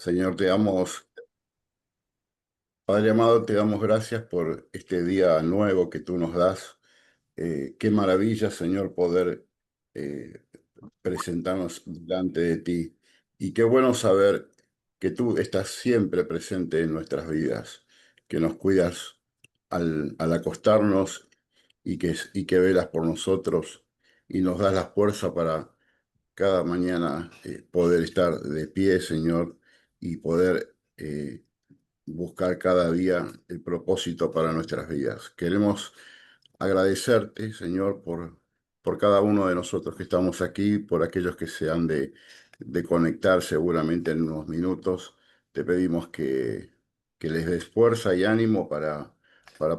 Señor, te damos, Padre amado, te damos gracias por este día nuevo que tú nos das. Qué maravilla, Señor, poder eh, presentarnos delante de ti. Y qué bueno saber que tú estás siempre presente en nuestras vidas, que nos cuidas al acostarnos y que velas por nosotros y nos das la fuerza para cada mañana poder estar de pie, Señor, y poder buscar cada día el propósito para nuestras vidas. Queremos agradecerte, Señor, por cada uno de nosotros que estamos aquí, por aquellos que se han de conectar seguramente en unos minutos. Te pedimos que les des fuerza y ánimo para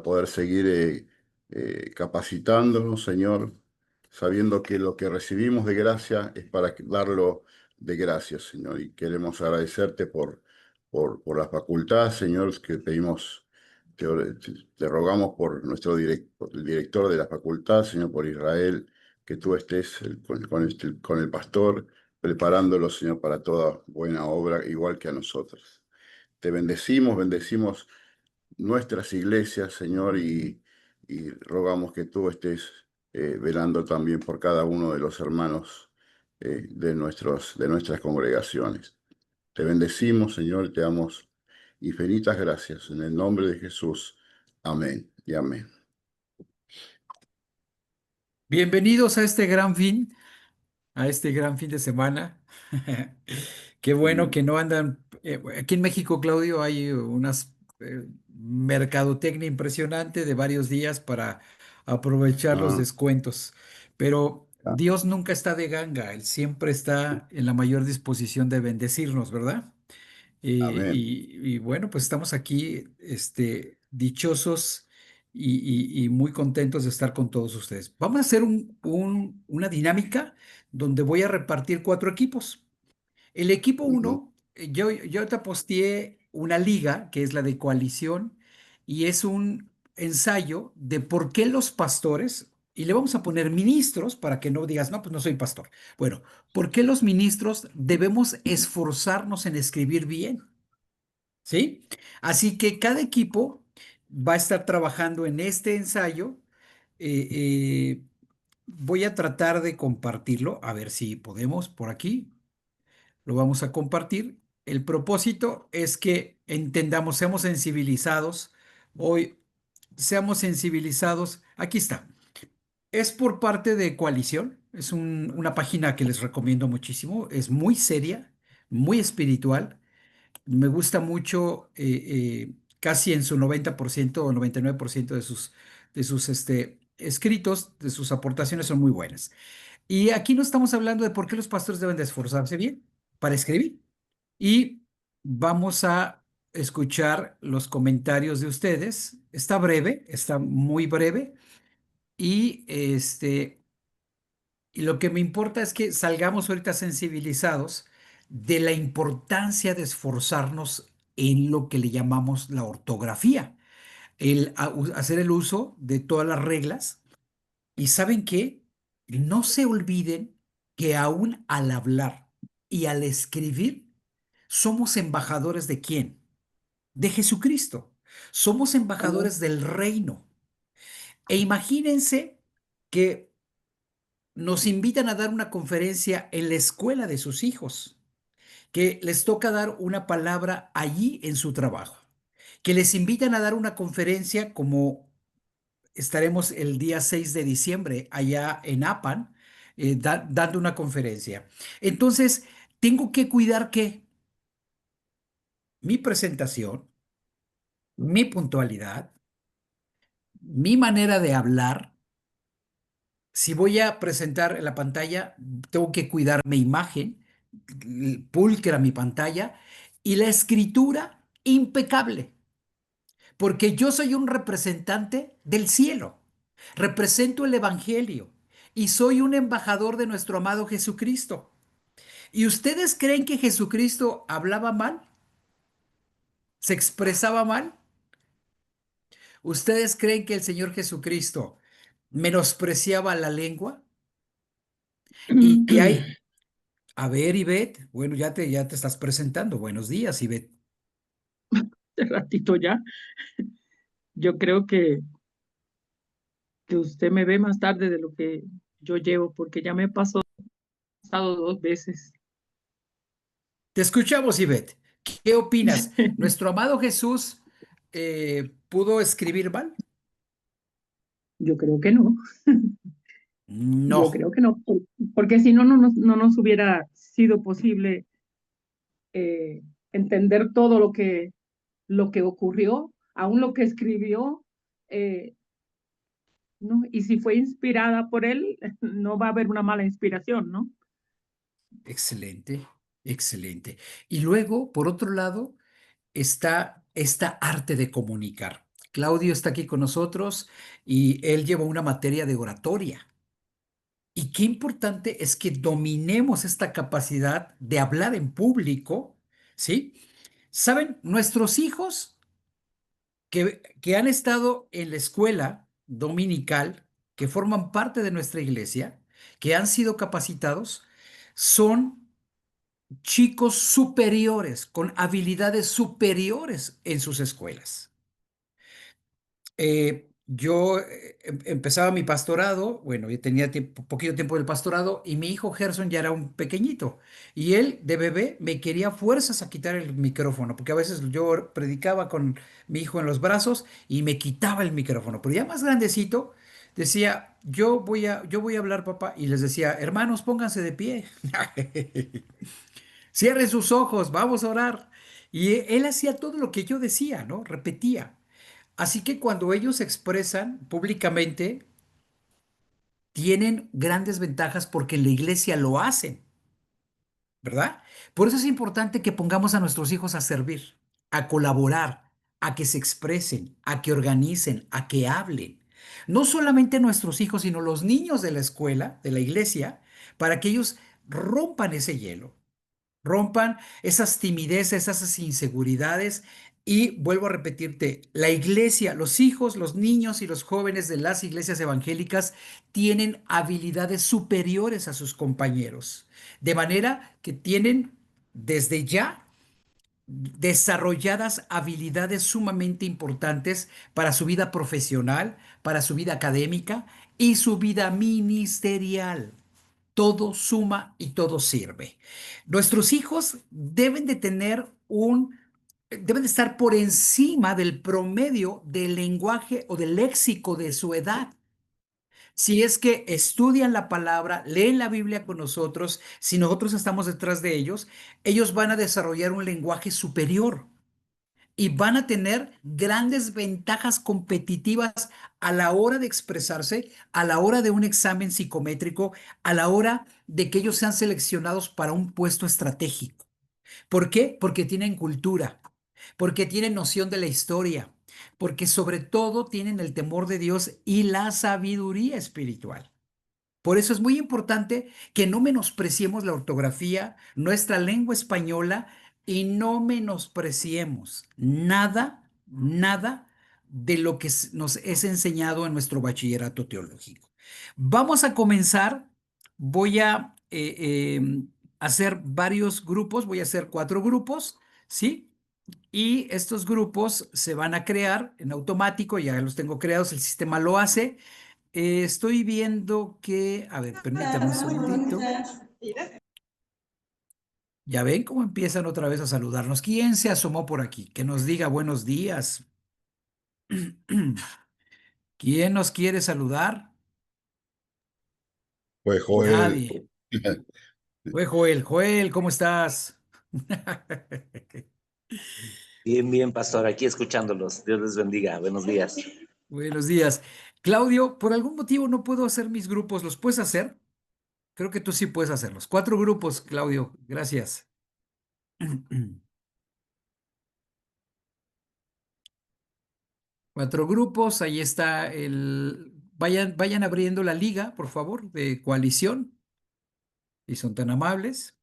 poder seguir capacitándonos, Señor, sabiendo que lo que recibimos de gracia es para darlo de gracia, Señor. Y queremos agradecerte por la facultad, Señor, que pedimos, te rogamos por por el director de la facultad, Señor, por Israel, que tú estés con el pastor, preparándolo, Señor, para toda buena obra, igual que a nosotros. Te bendecimos nuestras iglesias, Señor, y rogamos que tú estés velando también por cada uno de los hermanos de nuestras congregaciones. Te bendecimos, Señor, y te damos infinitas gracias. En el nombre de Jesús. Amén y amén. Bienvenidos a este gran fin, a este gran fin de semana. Qué bueno que no andan. Aquí en México, Claudio, hay unas mercadotecnia impresionante de varios días para aprovechar los Ah, descuentos. Pero ah, Dios nunca está de ganga, Él siempre está en la mayor disposición de bendecirnos, ¿verdad? amén. Y bueno, pues estamos aquí, dichosos y muy contentos de estar con todos ustedes. Vamos a hacer una dinámica donde voy a repartir cuatro equipos. El equipo Ujú, uno, yo te posteé una liga, que es la de coalición, y es un ensayo de por qué los pastores, y le vamos a poner ministros para que no digas, no, pues no soy pastor. Bueno, ¿por qué los ministros debemos esforzarnos en escribir bien? ¿Sí? Así que cada equipo va a estar trabajando en este ensayo. Eh, eh, Voy a tratar de compartirlo, a ver si podemos por aquí. Lo vamos a compartir. El propósito es que entendamos, seamos sensibilizados. Hoy, seamos sensibilizados. Aquí está. Es por parte de Coalición. Es una página que les recomiendo muchísimo. Es muy seria, muy espiritual. Me gusta mucho, casi en su 90% o 99% de sus escritos, de sus aportaciones son muy buenas. Y aquí no estamos hablando de por qué los pastores deben de esforzarse bien para escribir. Y vamos a escuchar los comentarios de ustedes. Está breve, está muy breve. Y lo que me importa es que salgamos ahorita sensibilizados de la importancia de esforzarnos en lo que le llamamos la ortografía, hacer el uso de todas las reglas. Y ¿saben qué? No se olviden que aún al hablar y al escribir, somos embajadores ¿de quién? De Jesucristo. Somos amén. embajadores del reino. E imagínense que nos invitan a dar una conferencia en la escuela de sus hijos, que les toca dar una palabra allí en su trabajo, que les invitan a dar una conferencia como estaremos el día 6 de diciembre allá en Apan, dando una conferencia. Entonces, tengo que cuidar que mi presentación, mi puntualidad, mi manera de hablar, si voy a presentar en la pantalla, tengo que cuidar mi imagen, pulcra mi pantalla y la escritura impecable, porque yo soy un representante del cielo, represento el Evangelio y soy un embajador de nuestro amado Jesucristo. ¿Y ustedes creen que Jesucristo hablaba mal? ¿Se expresaba mal? ¿Ustedes creen que el Señor Jesucristo menospreciaba la lengua? Y hay A ver, Ivette, bueno, ya te estás presentando. Buenos días, Ivette. De ratito ya. Yo creo que usted me ve más tarde de lo que yo llevo, porque ya me he pasado 2 veces. Te escuchamos, Ivette. ¿Qué opinas? ¿Nuestro amado Jesús pudo escribir mal? Yo creo que no, yo No, creo que no, porque si no, no nos hubiera sido posible eh, entender todo lo que ocurrió, aún lo que escribió, eh, ¿no? Y si fue inspirada por él, no va a haber una mala inspiración, ¿no? excelente, excelente. Y luego, por otro lado, está esta arte de comunicar. Claudio está aquí con nosotros y él lleva una materia de oratoria. Y qué importante es que dominemos esta capacidad de hablar en público, ¿sí? Saben, nuestros hijos que han estado en la escuela dominical, que forman parte de nuestra iglesia, que han sido capacitados, son chicos superiores, con habilidades superiores en sus escuelas. Yo empezaba mi pastorado, bueno, yo tenía poquito tiempo del pastorado y mi hijo Gerson ya era un pequeñito y él de bebé me quería fuerzas a quitar el micrófono, porque a veces yo predicaba con mi hijo en los brazos y me quitaba el micrófono, pero ya más grandecito decía, yo voy a hablar, papá, y les decía, hermanos, pónganse de pie, cierren sus ojos, vamos a orar. Y él hacía todo lo que yo decía, ¿no? Repetía. Así que cuando ellos se expresan públicamente, tienen grandes ventajas porque en la iglesia lo hacen, ¿verdad? Por eso es importante que pongamos a nuestros hijos a servir, a colaborar, a que se expresen, a que organicen, a que hablen. No solamente nuestros hijos, sino los niños de la escuela, de la iglesia, para que ellos rompan ese hielo. Rompan esas timideces, esas inseguridades. Y vuelvo a repetirte, la iglesia, los hijos, los niños y los jóvenes de las iglesias evangélicas tienen habilidades superiores a sus compañeros, de manera que tienen desde ya desarrolladas habilidades sumamente importantes para su vida profesional, para su vida académica y su vida ministerial. Todo suma y todo sirve. Nuestros hijos deben de estar por encima del promedio del lenguaje o del léxico de su edad. Si es que estudian la palabra, leen la Biblia con nosotros, si nosotros estamos detrás de ellos van a desarrollar un lenguaje superior y van a tener grandes ventajas competitivas a la hora de expresarse, a la hora de un examen psicométrico, a la hora de que ellos sean seleccionados para un puesto estratégico. ¿Por qué? Porque tienen cultura, porque tienen noción de la historia, porque sobre todo tienen el temor de Dios y la sabiduría espiritual. Por eso es muy importante que no menospreciemos la ortografía, nuestra lengua española y no menospreciemos nada de lo que nos es enseñado en nuestro bachillerato teológico. Vamos a comenzar. Voy a hacer varios grupos, voy a hacer 4 grupos, ¿sí? Y estos grupos se van a crear en automático, ya los tengo creados, el sistema lo hace. Estoy viendo que, a ver, permítame un segundito. Ya ven cómo empiezan otra vez a saludarnos. ¿Quién se asomó por aquí? Que nos diga buenos días. ¿Quién nos quiere saludar? Pues Joel, Nadie. Fue Joel. Joel, ¿cómo estás? Bien, bien, pastor, aquí escuchándolos. Dios les bendiga. Buenos días. Buenos días. Claudio, por algún motivo no puedo hacer mis grupos. ¿Los puedes hacer? Creo que tú sí puedes hacerlos. 4 grupos, Claudio. Gracias. 4 grupos, ahí está el... Vayan abriendo la liga, por favor, de coalición, y son tan amables.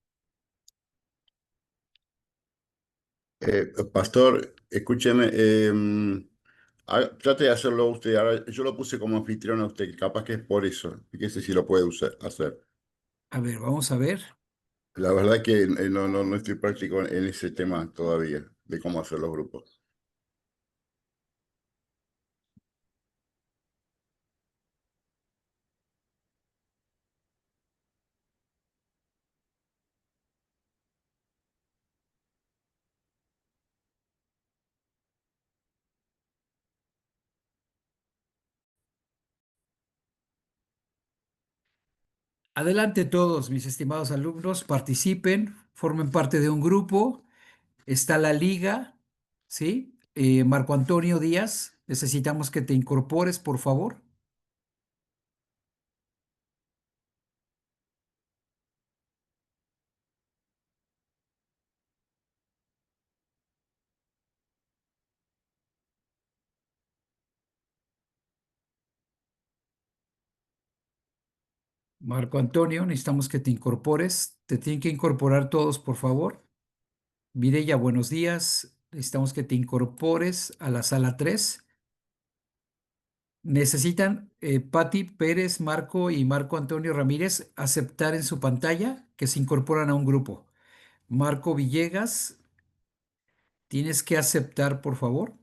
pastor, escúcheme, trate de hacerlo usted. Ahora, yo lo puse como anfitrión a usted, capaz que es por eso. Fíjese si lo puede hacer. A ver, vamos a ver. La verdad que no estoy práctico en ese tema todavía, de cómo hacer los grupos. Adelante todos, mis estimados alumnos, participen, formen parte de un grupo. Está la liga, ¿sí? Marco Antonio Díaz, necesitamos que te incorpores, por favor. Marco Antonio, necesitamos que te incorpores. Te tienen que incorporar todos, por favor. Mireya, buenos días. Necesitamos que te incorpores a la sala 3. Necesitan Patti Pérez, Marco y Marco Antonio Ramírez aceptar en su pantalla que se incorporan a un grupo. Marco Villegas, tienes que aceptar, por favor,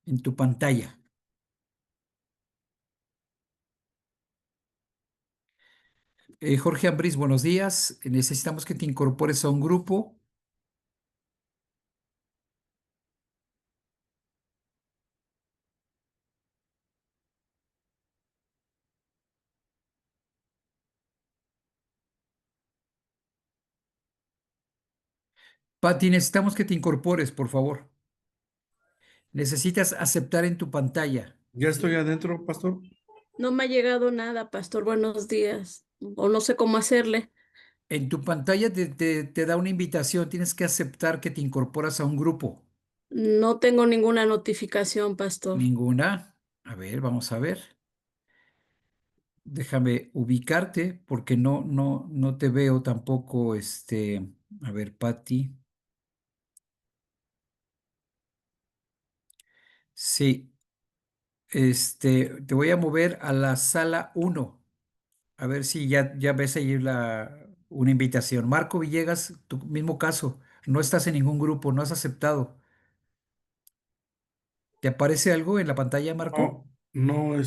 en tu pantalla. Jorge Ambris, buenos días. Necesitamos que te incorpores a un grupo. Patti, necesitamos que te incorpores, por favor. Necesitas aceptar en tu pantalla. Ya estoy adentro, pastor. No me ha llegado nada, pastor. Buenos días. O no sé cómo hacerle. En tu pantalla te da una invitación. Tienes que aceptar que te incorporas a un grupo. No tengo ninguna notificación, pastor. Ninguna. A ver, vamos a ver. Déjame ubicarte porque no te veo tampoco, a ver, Patti. Sí, te voy a mover a la sala 1. A ver si ya ves ahí una invitación. Marco Villegas, tu mismo caso. No estás en ningún grupo, no has aceptado. ¿Te aparece algo en la pantalla, Marco? No, no,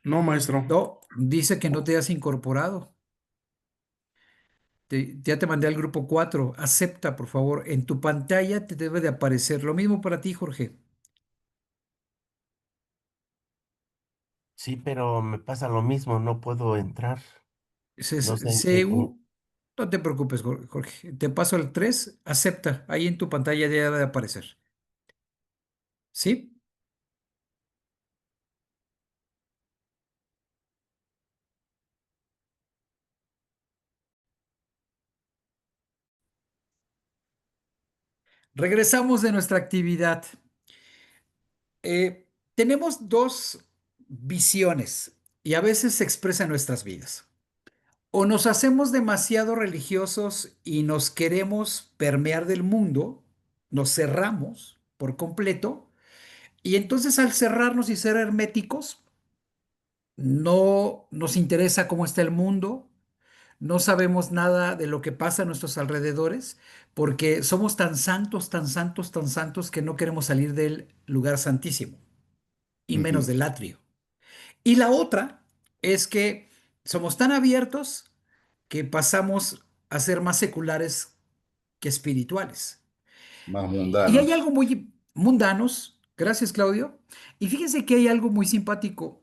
no, maestro. No, dice que no te has incorporado. Ya te mandé al grupo 4. Acepta, por favor. En tu pantalla te debe de aparecer. Lo mismo para ti, Jorge. Sí, pero me pasa lo mismo, no puedo entrar. No sé en qué. No te preocupes, Jorge. Te paso al 3. Acepta. Ahí en tu pantalla ya debe de aparecer. ¿Sí? Regresamos de nuestra actividad. Tenemos dos visiones y a veces se expresan en nuestras vidas. O nos hacemos demasiado religiosos y nos queremos permear del mundo, nos cerramos por completo y entonces al cerrarnos y ser herméticos, no nos interesa cómo está el mundo, no sabemos nada de lo que pasa a nuestros alrededores porque somos tan santos, tan santos, tan santos que no queremos salir del lugar santísimo y menos Ujú. del atrio. Y la otra es que somos tan abiertos que pasamos a ser más seculares que espirituales. Más Y hay mundanos. algo muy mundanos, gracias Claudio, y fíjense que hay algo muy simpático.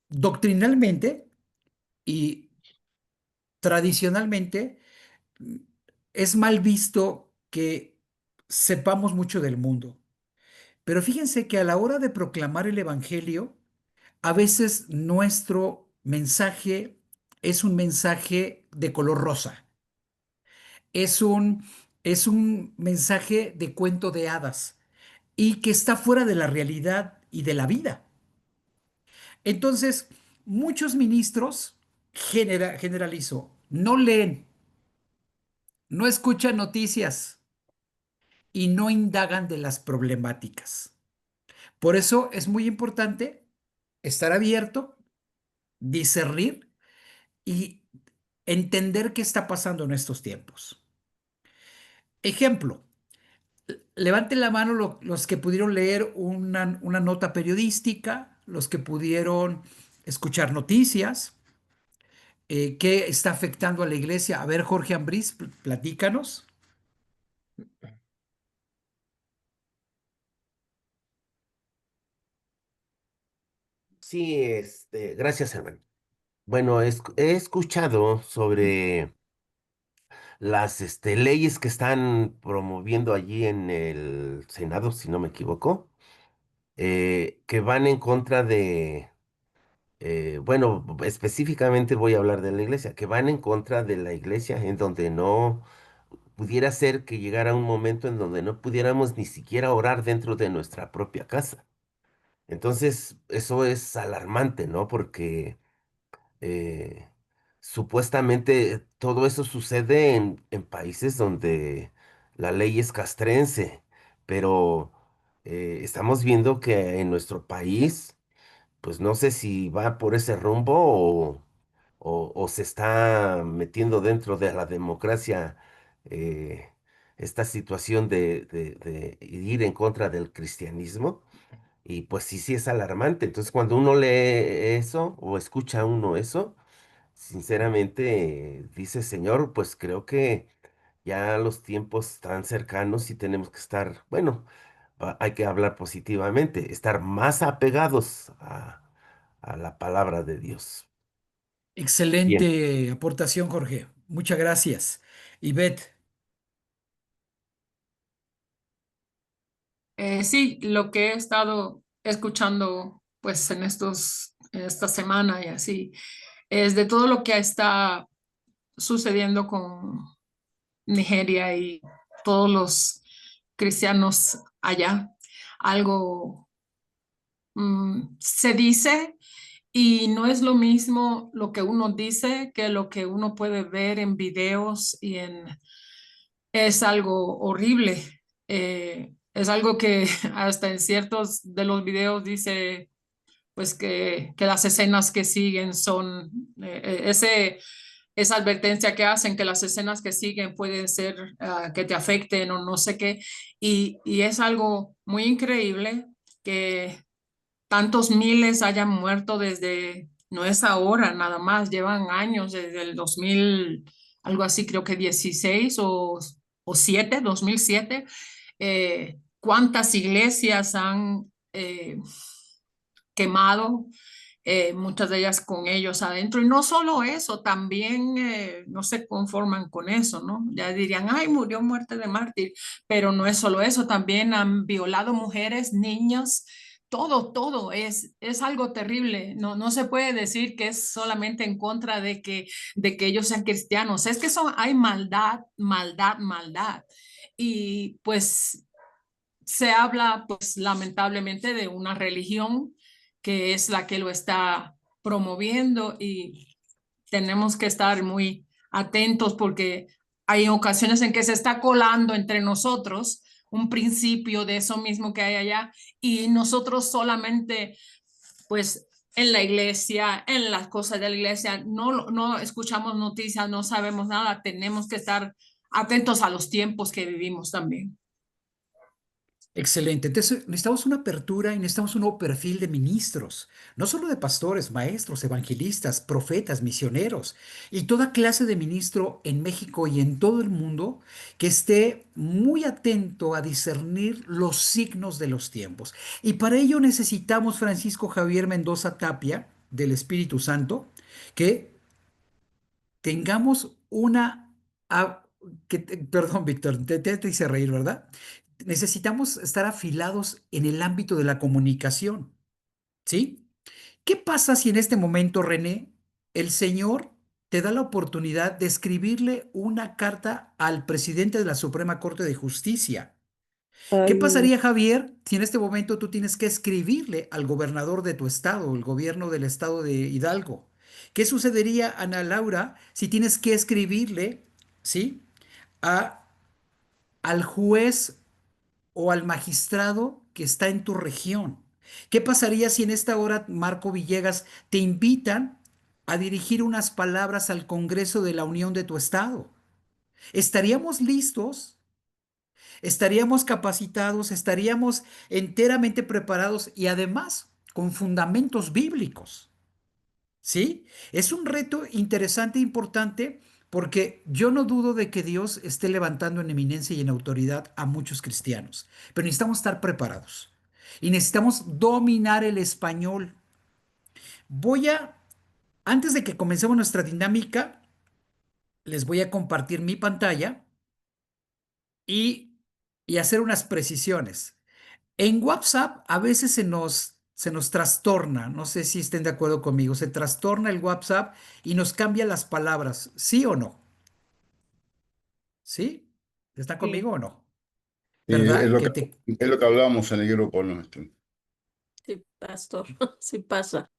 Doctrinalmente y tradicionalmente es mal visto que sepamos mucho del mundo. Pero fíjense que a la hora de proclamar el Evangelio, a veces nuestro mensaje es un mensaje de color rosa. Es un, es un mensaje de cuento de hadas y que está fuera de la realidad y de la vida. Entonces, muchos ministros, generalizo, no leen, no escuchan noticias y no indagan de las problemáticas. Por eso es muy importante estar abierto, discernir y entender qué está pasando en estos tiempos. Ejemplo, levanten la mano los que pudieron leer una nota periodística, los que pudieron escuchar noticias. ¿Qué está afectando a la iglesia? A ver, Jorge Ambrís, platícanos. Sí, gracias, hermano. Bueno, he escuchado sobre las leyes que están promoviendo allí en el Senado, si no me equivoco, que van en contra de, bueno, específicamente voy a hablar de la iglesia, que van en contra de la iglesia, en donde no pudiera ser que llegara un momento en donde no pudiéramos ni siquiera orar dentro de nuestra propia casa. Entonces, eso es alarmante, ¿no? Porque eh, supuestamente todo eso sucede en países donde la ley es castrense, pero estamos viendo que en nuestro país, pues no sé si va por ese rumbo o se está metiendo dentro de la democracia eh, esta situación de ir en contra del cristianismo. Y pues sí, sí es alarmante. Entonces, cuando uno lee eso o escucha uno eso, sinceramente dice, Señor, pues creo que ya los tiempos están cercanos y tenemos que estar, bueno, hay que hablar positivamente, estar más apegados a la palabra de Dios. Bien. Excelente aportación, Jorge. Muchas gracias. Ivette, Sí, lo que he estado escuchando pues en esta semana y así, es de todo lo que está sucediendo con Nigeria y todos los cristianos allá. Algo se dice y no es lo mismo lo que uno dice que lo que uno puede ver en videos es algo horrible. Es algo que hasta en ciertos de los videos dice pues que las escenas que siguen son esa advertencia que hacen que las escenas que siguen pueden ser que te afecten o no sé qué. Y es algo muy increíble que tantos miles hayan muerto desde, no es ahora nada más, llevan años, desde el 2000 algo así, creo que 16 o 7, 2007. ¿Cuántas iglesias han quemado? Muchas de ellas con ellos adentro. Y no solo eso, también no se conforman con eso, ¿no? Ya dirían, ay, murió muerte de mártir, pero no es solo eso, también han violado mujeres, niños, todo es algo terrible. No, no se puede decir que es solamente en contra de que ellos sean cristianos, es que hay maldad, maldad. Y pues se habla, pues lamentablemente, de una religión que es la que lo está promoviendo y tenemos que estar muy atentos porque hay ocasiones en que se está colando entre nosotros un principio de eso mismo que hay allá y nosotros solamente, pues en la iglesia, en las cosas de la iglesia, no escuchamos noticias, no sabemos nada, tenemos que estar atentos a los tiempos que vivimos también. excelente. Entonces, necesitamos una apertura y necesitamos un nuevo perfil de ministros, no solo de pastores, maestros, evangelistas, profetas, misioneros y toda clase de ministro en México y en todo el mundo que esté muy atento a discernir los signos de los tiempos. Y para ello necesitamos, Francisco Javier Mendoza Tapia, del Espíritu Santo, que tengamos una... perdón, Víctor, te hice reír, ¿verdad? Necesitamos estar afilados en el ámbito de la comunicación, ¿sí? ¿Qué pasa si en este momento, René, el Señor te da la oportunidad de escribirle una carta al presidente de la Suprema Corte de Justicia? ¿Qué Ay, no. pasaría, Javier, si en este momento tú tienes que escribirle al gobernador de tu estado, el gobierno del estado de Hidalgo? ¿Qué sucedería, Ana Laura, si tienes que escribirle, ¿sí? a, al juez o al magistrado que está en tu región? ¿Qué pasaría si en esta hora, Marco Villegas, te invitan a dirigir unas palabras al Congreso de la Unión de tu estado? ¿Estaríamos listos? ¿Estaríamos capacitados? ¿Estaríamos enteramente preparados y además con fundamentos bíblicos? ¿Sí? Es un reto interesante e importante porque yo no dudo de que Dios esté levantando en eminencia y en autoridad a muchos cristianos, pero necesitamos estar preparados y necesitamos dominar el español. Voy a, antes de que comencemos nuestra dinámica, les voy a compartir mi pantalla y, y hacer unas precisiones. En WhatsApp a veces se nos trastorna, no sé si estén de acuerdo conmigo, se trastorna el WhatsApp y nos cambia las palabras, ¿sí o no? ¿Sí? ¿Están Sí, conmigo o no? Es ¿Verdad? lo que, es lo que hablábamos en el grupo nuestro. Sí, pastor, sí pasa.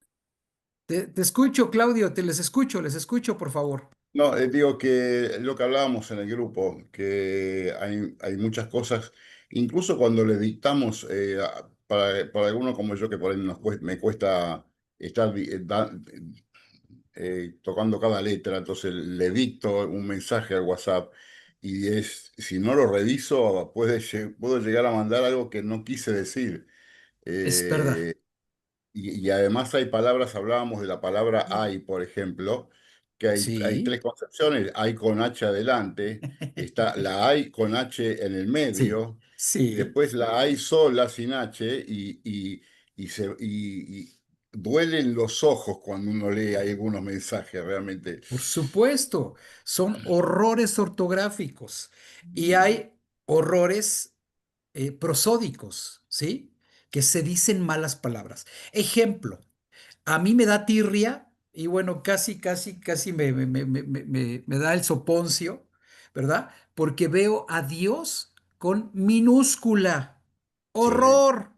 Te escucho, Claudio, les escucho, por favor. No, digo que es lo que hablábamos en el grupo, que hay muchas cosas, incluso cuando le dictamos, para alguno como yo, que por ahí me cuesta estar tocando cada letra, entonces le dicto un mensaje al WhatsApp y si no lo reviso, puedo llegar a mandar algo que no quise decir. Es verdad. Eh, y además hay palabras, hablábamos de la palabra hay, por ejemplo, que hay Sí, tres concepciones. Hay con H adelante, está la hay con H en el sí, medio, y sí. después la hay sola sin H, y duelen los ojos cuando uno lee algunos mensajes, realmente. Por supuesto, son horrores ortográficos y hay horrores prosódicos, ¿sí? Que se dicen malas palabras. Ejemplo, a mí me da tirria y bueno, casi me da el soponcio, ¿verdad? Porque veo a Dios con minúscula. Sí, Horror,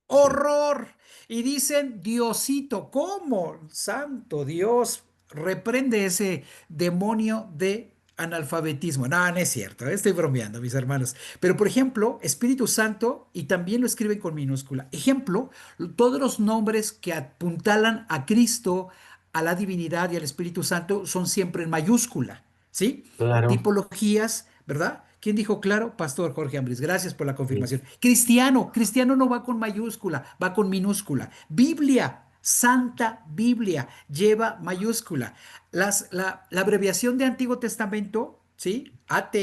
sí. horror. Y dicen Diosito, ¿cómo? Santo Dios, reprende ese demonio de analfabetismo. No, no es cierto, estoy bromeando, mis hermanos. Pero por ejemplo, Espíritu Santo, y también lo escriben con minúscula. Ejemplo, todos los nombres que apuntalan a Cristo, a la divinidad y al Espíritu Santo son siempre en mayúscula, ¿sí? Claro. Tipologías, ¿verdad? ¿Quién dijo claro? Pastor Jorge Ambris. Gracias por la Sí. confirmación. Cristiano no va con mayúscula, va con minúscula. Biblia, Santa Biblia, lleva mayúscula. La abreviación de Antiguo Testamento, ¿sí? AT,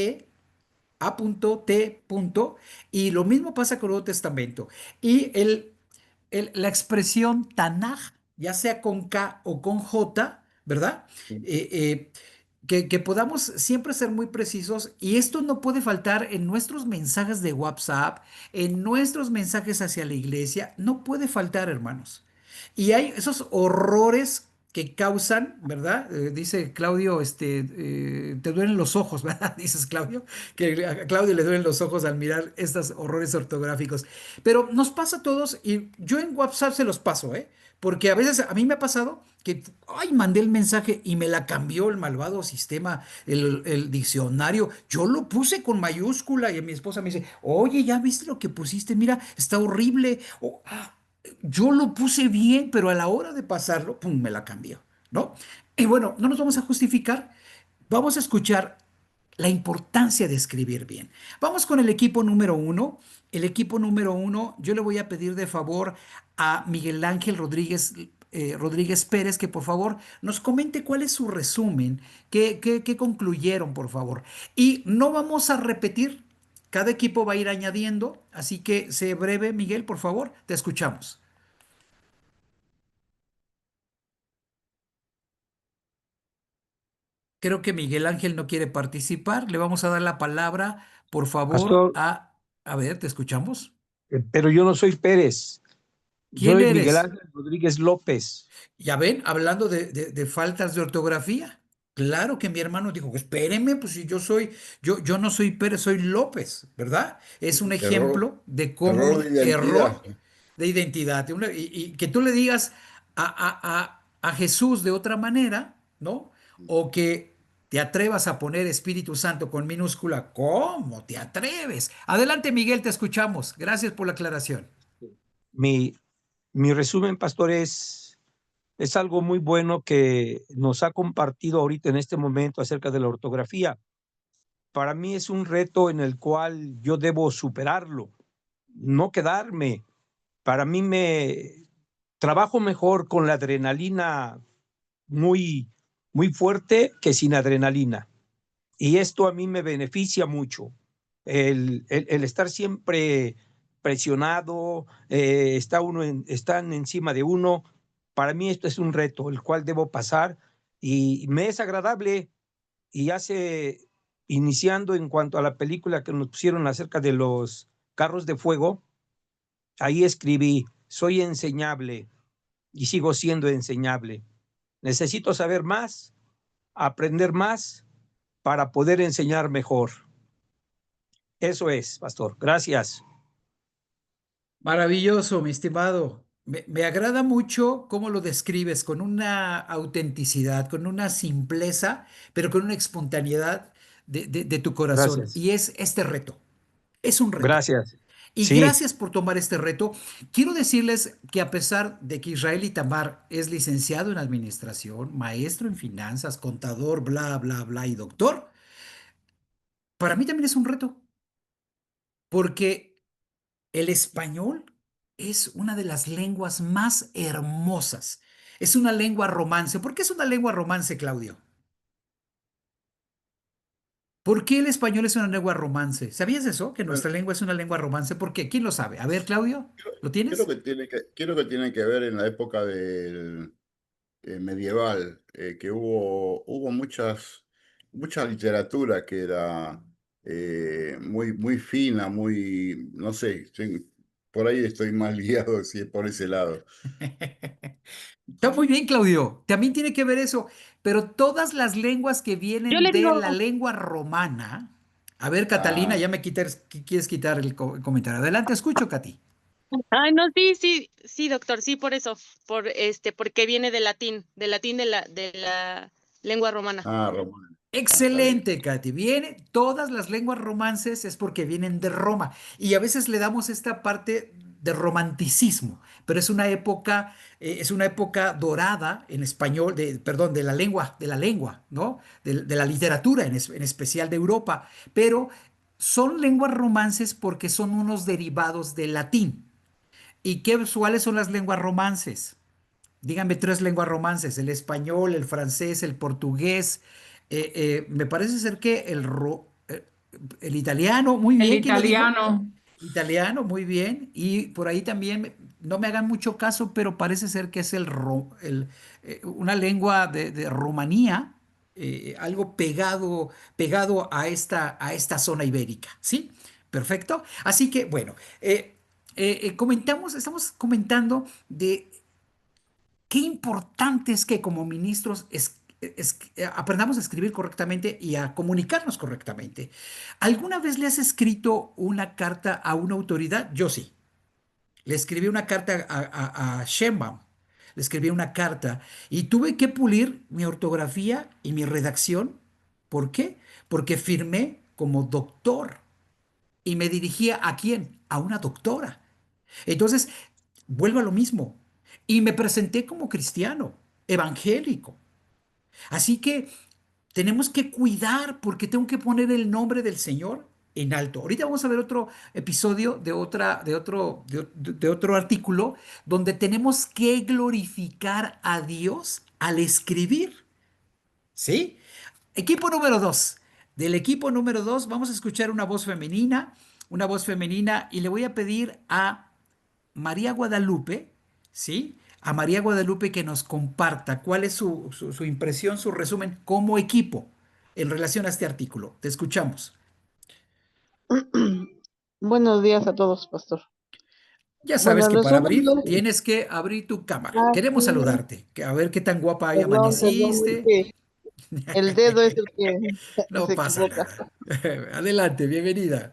A.T. Y lo mismo pasa con el Nuevo Testamento. Y la expresión Tanaj, ya sea con K o con J, ¿verdad? Eh, eh, que podamos siempre ser muy precisos y esto no puede faltar en nuestros mensajes de WhatsApp, en nuestros mensajes hacia la iglesia, no puede faltar, hermanos. Y hay esos horrores que causan, ¿verdad? Dice Claudio, te duelen los ojos, ¿verdad? Dices Claudio, que a Claudio le duelen los ojos al mirar estos horrores ortográficos. Pero nos pasa a todos y yo en WhatsApp se los paso, ¿eh? Porque a veces a mí me ha pasado que, ay, mandé el mensaje y me la cambió el malvado sistema, el diccionario. Yo lo puse con mayúscula y mi esposa me dice, oye, ¿ya viste lo que pusiste? Mira, está horrible. Yo lo puse bien, pero a la hora de pasarlo, pum, me la cambió, ¿no? Y bueno, no nos vamos a justificar, vamos a escuchar la importancia de escribir bien. Vamos con el equipo número uno. El equipo número uno, yo le voy a pedir de favor a Miguel Ángel Rodríguez Pérez que por favor nos comente cuál es su resumen, qué concluyeron, por favor. Y no vamos a repetir, cada equipo va a ir añadiendo, así que sé breve, Miguel, por favor, te escuchamos. Creo que Miguel Ángel no quiere participar. Le vamos a dar la palabra, por favor, Pastor, a ver, ¿te escuchamos? pero yo no soy Pérez, yo ¿Quién soy Miguel eres? Ángel Rodríguez López. Ya ven, hablando de faltas de ortografía. Claro que mi hermano dijo, espéreme, pues si yo no soy Pérez, soy López, ¿verdad? Es un Error, ejemplo de cómo error de un identidad. error de identidad. Y que tú le digas a Jesús de otra manera, ¿no? O que te atrevas a poner Espíritu Santo con minúscula. ¿Cómo te atreves? Adelante, Miguel, te escuchamos. Gracias por la aclaración. Mi, mi resumen, pastor, es es algo muy bueno que nos ha compartido ahorita en este momento acerca de la ortografía. Para mí es un reto en el cual yo debo superarlo, no quedarme. Para mí me trabajo mejor con la adrenalina muy, muy fuerte que sin adrenalina. Y esto a mí me beneficia mucho. El estar siempre presionado, están encima de uno. Para mí esto es un reto, el cual debo pasar y me es agradable. Y iniciando en cuanto a la película que nos pusieron acerca de los carros de fuego, ahí escribí, soy enseñable y sigo siendo enseñable. Necesito saber más, aprender más para poder enseñar mejor. Eso es, pastor. Gracias. Maravilloso, mi estimado. Me agrada mucho cómo lo describes, con una autenticidad, con una simpleza, pero con una espontaneidad de tu corazón. Gracias. Y es este reto, es un reto. Gracias. Y Sí, gracias por tomar este reto. Quiero decirles que a pesar de que Israel Itamar es licenciado en administración, maestro en finanzas, contador, bla, bla, bla y doctor, para mí también es un reto, porque el español es una de las lenguas más hermosas. Es una lengua romance. ¿Por qué es una lengua romance, Claudio? ¿Por qué el español es una lengua romance? ¿Sabías eso? Que Bueno, nuestra lengua es una lengua romance. ¿Por qué? ¿Quién lo sabe? A ver, Claudio, ¿lo creo tienes? que creo que tiene que ver en la época del medieval, que hubo mucha literatura que era muy fina, no sé, por ahí estoy más guiado si es por ese lado. Está muy bien, Claudio. También tiene que ver eso. Pero todas las lenguas que Yo vienen le de digo, la lengua romana. A ver, Catalina, Ah, ya me quitas, quieres quitar el comentario. Adelante, escucho, Cati. ay, no, sí, sí, sí, doctor, sí, por eso, porque viene del latín de la lengua romana. Román. Está bien. Excelente, Katy. Viene, todas las lenguas romances es porque vienen de Roma y a veces le damos esta parte de romanticismo, pero es una época dorada en español, perdón, de la lengua, ¿no? De la literatura, en especial de Europa, pero son lenguas romances porque son unos derivados del latín. ¿Y cuáles son las lenguas romances? Díganme tres lenguas romances: el español, el francés, el portugués. Me parece ser que el italiano, muy El bien, ¿quién lo dijo? italiano. Italiano, muy bien. Y por ahí también, no me hagan mucho caso, pero parece ser que es una lengua de Rumanía, algo pegado a esta zona ibérica, ¿sí? Perfecto. Así que, bueno, estamos comentando de qué importante es que como ministros aprendamos a escribir correctamente y a comunicarnos correctamente. ¿Alguna vez le has escrito una carta a una autoridad? Yo sí. Le escribí una carta a Sheinbaum. Le escribí una carta y tuve que pulir mi ortografía y mi redacción. ¿Por qué? Porque firmé como doctor y me dirigía ¿a quién? A una doctora. Entonces, vuelvo a lo mismo. Y me presenté como cristiano, evangélico. Así que tenemos que cuidar porque tengo que poner el nombre del Señor en alto. Ahorita vamos a ver otro episodio de otro artículo donde tenemos que glorificar a Dios al escribir. ¿Sí? Equipo número 2. Del equipo número 2 vamos a escuchar una voz femenina y le voy a pedir a María Guadalupe, ¿sí? A María Guadalupe que nos comparta cuál es su impresión, su resumen como equipo en relación a este artículo. Te escuchamos. Buenos días a todos, pastor. Ya Bueno, sabes en que para resumen, abrir tienes que abrir tu cámara. Queremos sí, saludarte, a ver qué tan guapa hoy perdón, es amaneciste. que el dedo es el que se No pasa equivoca. nada. Adelante, bienvenida.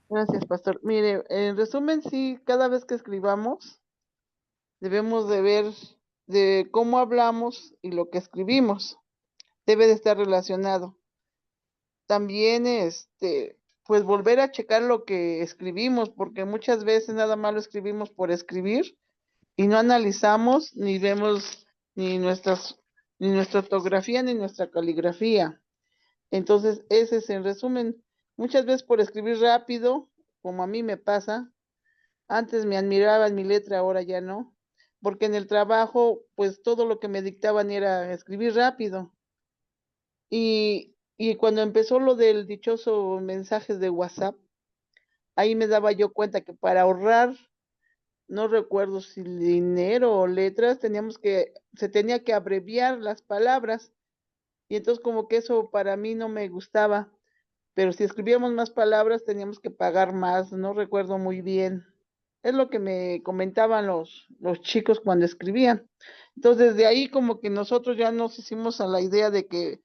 Gracias, pastor. Mire, en resumen, sí, cada vez que escribamos, debemos de ver de cómo hablamos y lo que escribimos. Debe de estar relacionado. También, pues volver a checar lo que escribimos, porque muchas veces nada más lo escribimos por escribir y no analizamos ni vemos ni ni nuestra ortografía ni nuestra caligrafía. Entonces, ese es en resumen. Muchas veces por escribir rápido, como a mí me pasa, antes me admiraban mi letra, ahora ya no, porque en el trabajo, pues todo lo que me dictaban era escribir rápido. Y cuando empezó lo del dichoso mensajes de WhatsApp, ahí me daba yo cuenta que para ahorrar, no recuerdo si dinero o letras, se tenía que abreviar las palabras. Y entonces como que eso para mí no me gustaba. Pero si escribíamos más palabras teníamos que pagar más, no recuerdo muy bien. Es lo que me comentaban los chicos cuando escribían. Entonces, de ahí como que nosotros ya nos hicimos a la idea de que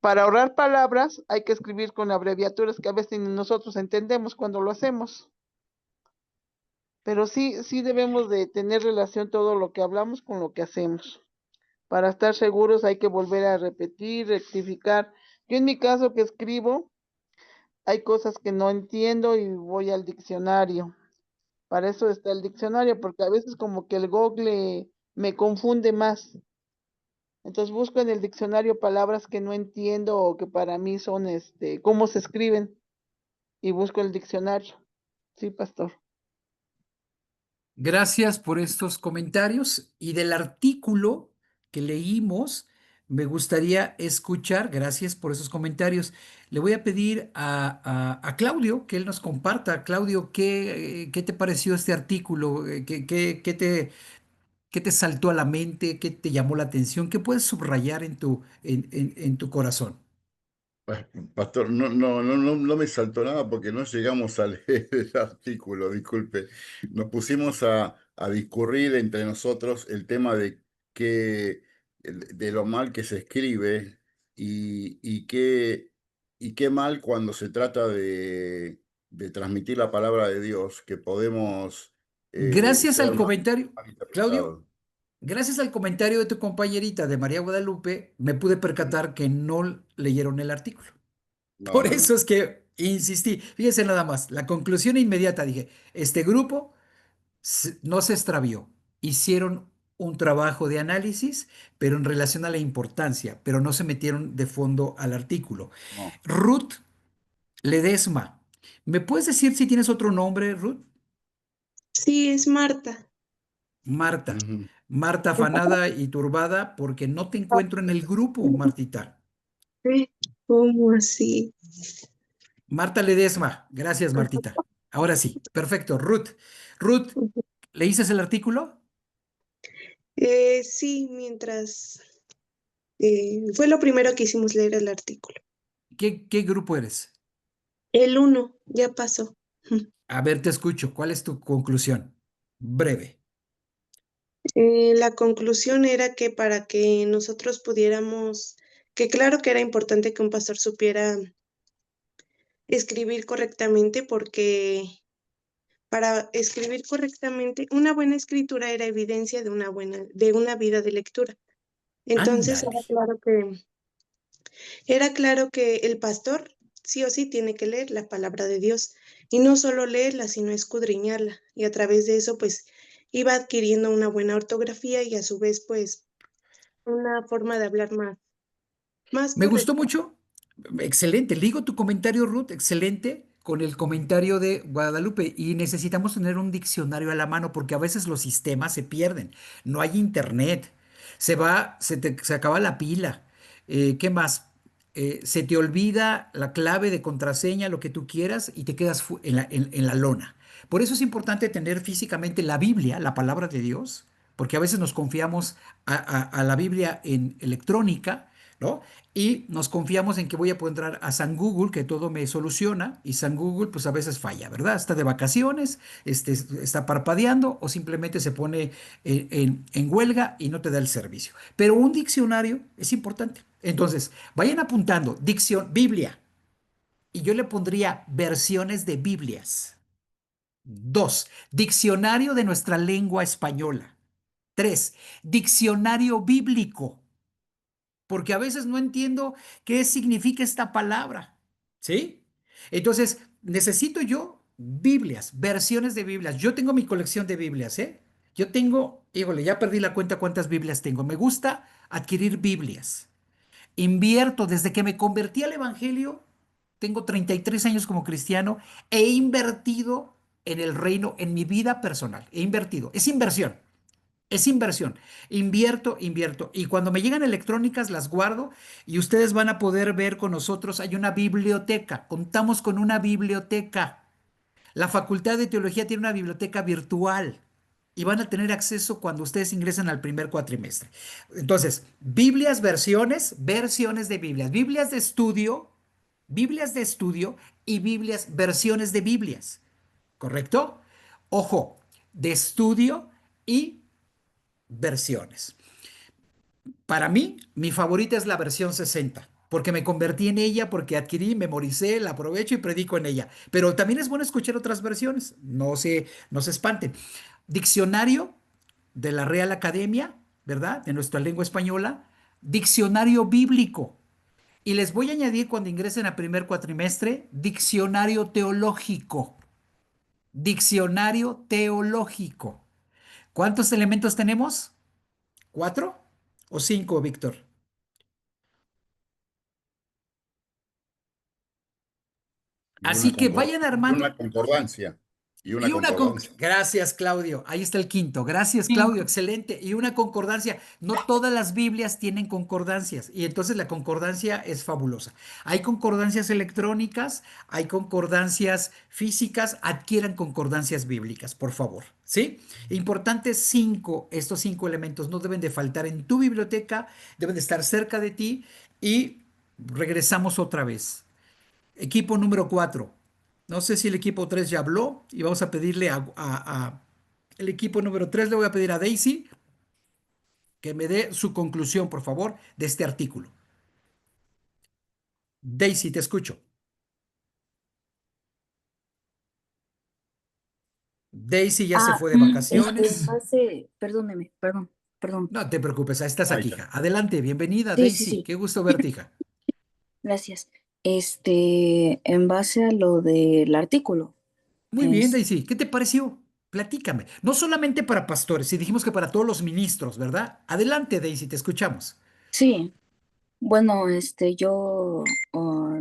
para ahorrar palabras hay que escribir con abreviaturas que a veces ni nosotros entendemos cuando lo hacemos. Pero sí debemos de tener relación todo lo que hablamos con lo que hacemos. Para estar seguros hay que volver a repetir, rectificar. Yo en mi caso que escribo, hay cosas que no entiendo y voy al diccionario. Para eso está el diccionario, porque a veces como que el Google me confunde más. Entonces busco en el diccionario palabras que no entiendo o que para mí son, cómo se escriben y busco el diccionario. Sí, pastor. Gracias por estos comentarios y del artículo que leímos, me gustaría escuchar, gracias por esos comentarios. Le voy a pedir a Claudio que él nos comparta. Claudio, ¿qué te pareció este artículo? ¿Qué te saltó a la mente? ¿Qué te llamó la atención? ¿Qué puedes subrayar en tu corazón? Pues, pastor, no me saltó nada porque no llegamos a leer el artículo, disculpe. Nos pusimos a discurrir entre nosotros el tema de de lo mal que se escribe y qué mal cuando se trata de transmitir la palabra de Dios, que podemos Gracias ser al comentario, mal Claudio. interpretados. Gracias al comentario de tu compañerita de María Guadalupe, me pude percatar que no leyeron el artículo. No, Por no, eso no. es que insistí. Fíjense nada más, la conclusión inmediata dije, este grupo no se extravió. Hicieron un trabajo de análisis, pero en relación a la importancia, pero no se metieron de fondo al artículo. No. Ruth Ledesma, ¿me puedes decir si tienes otro nombre, Ruth? Sí, es Marta. Marta. Ujú. Marta afanada y turbada porque no te encuentro en el grupo, Martita. ¿Cómo así? Marta Ledesma. Gracias, Martita. Ahora sí, perfecto. Ruth. Ruth, ¿leíste el artículo? Sí, mientras fue lo primero que hicimos leer el artículo. ¿Qué grupo eres? El 1 ya pasó. A ver, te escucho. ¿Cuál es tu conclusión? Breve. La conclusión era que para que nosotros pudiéramos, que claro que era importante que un pastor supiera escribir correctamente, porque para escribir correctamente, una buena escritura era evidencia de una vida de lectura. Entonces Ándale. era claro que el pastor sí o sí tiene que leer la palabra de Dios y no solo leerla, sino escudriñarla. Y a través de eso, pues, iba adquiriendo una buena ortografía y a su vez, pues, una forma de hablar más Me gustó correcta. mucho. Excelente. Ligo tu comentario, Ruth. Excelente. Con el comentario de Guadalupe. Y necesitamos tener un diccionario a la mano porque a veces los sistemas se pierden. No hay internet. Se acaba la pila. ¿Qué más? Se te olvida la clave de contraseña, lo que tú quieras, y te quedas en la lona. Por eso es importante tener físicamente la Biblia, la palabra de Dios, porque a veces nos confiamos a la Biblia en electrónica, ¿no? Y nos confiamos en que voy a poder entrar a San Google, que todo me soluciona, y San Google pues a veces falla, ¿verdad? Está de vacaciones, está parpadeando o simplemente se pone en huelga y no te da el servicio. Pero un diccionario es importante. Entonces, vayan apuntando, Biblia, y yo le pondría versiones de Biblias. 2, diccionario de nuestra lengua española. 3, diccionario bíblico, porque a veces no entiendo qué significa esta palabra, ¿sí? Entonces, necesito yo Biblias, versiones de Biblias. Yo tengo mi colección de Biblias, ¿eh? Yo tengo, híjole, ya perdí la cuenta cuántas Biblias tengo. Me gusta adquirir Biblias. Invierto desde que me convertí al Evangelio, tengo 33 años como cristiano, he invertido en el reino, en mi vida personal. He invertido. Es inversión. Es inversión. Invierto, invierto. Y cuando me llegan electrónicas, las guardo y ustedes van a poder ver con nosotros. Hay una biblioteca. Contamos con una biblioteca. La Facultad de Teología tiene una biblioteca virtual y van a tener acceso cuando ustedes ingresen al primer cuatrimestre. Entonces, Biblias, versiones, versiones de Biblias, Biblias de estudio y Biblias, versiones de Biblias. ¿Correcto? Ojo, de estudio y versiones. Para mí, mi favorita es la versión 60, porque me convertí en ella, porque adquirí, memoricé, la aprovecho y predico en ella. Pero también es bueno escuchar otras versiones, no se espanten. Diccionario de la Real Academia, ¿verdad? De nuestra lengua española. Diccionario bíblico. Y les voy a añadir cuando ingresen a primer cuatrimestre, diccionario teológico. Diccionario teológico. ¿Cuántos elementos tenemos? ¿Cuatro o cinco, Víctor? Y una, Así que vayan y una armando. concordancia. Y una Y concordancia. Gracias, Claudio. Ahí está el quinto. Gracias, Claudio. Excelente. Y una concordancia. No todas las Biblias tienen concordancias. Y entonces la concordancia es fabulosa. Hay concordancias electrónicas, hay concordancias físicas. Adquieran concordancias bíblicas, por favor. ¿Sí? Importante cinco, estos cinco elementos no deben de faltar en tu biblioteca, deben de estar cerca de ti. Y regresamos otra vez. Equipo número 4. No sé si el equipo 3 ya habló y vamos a pedirle el equipo número 3, le voy a pedir a Daisy que me dé su conclusión, por favor, de este artículo. Daisy, te escucho. Daisy ya se fue de vacaciones. Perdóneme, perdón. No te preocupes, estás Ahí aquí, está. hija. Adelante, bienvenida, Sí, sí, Daisy. sí, Qué gusto verte, hija. gracias. En base a lo del artículo, Muy bien, es, Daisy. ¿Qué te pareció? Platícame. No solamente para pastores, si dijimos que para todos los ministros, ¿verdad? Adelante, Daisy, te escuchamos. sí, bueno,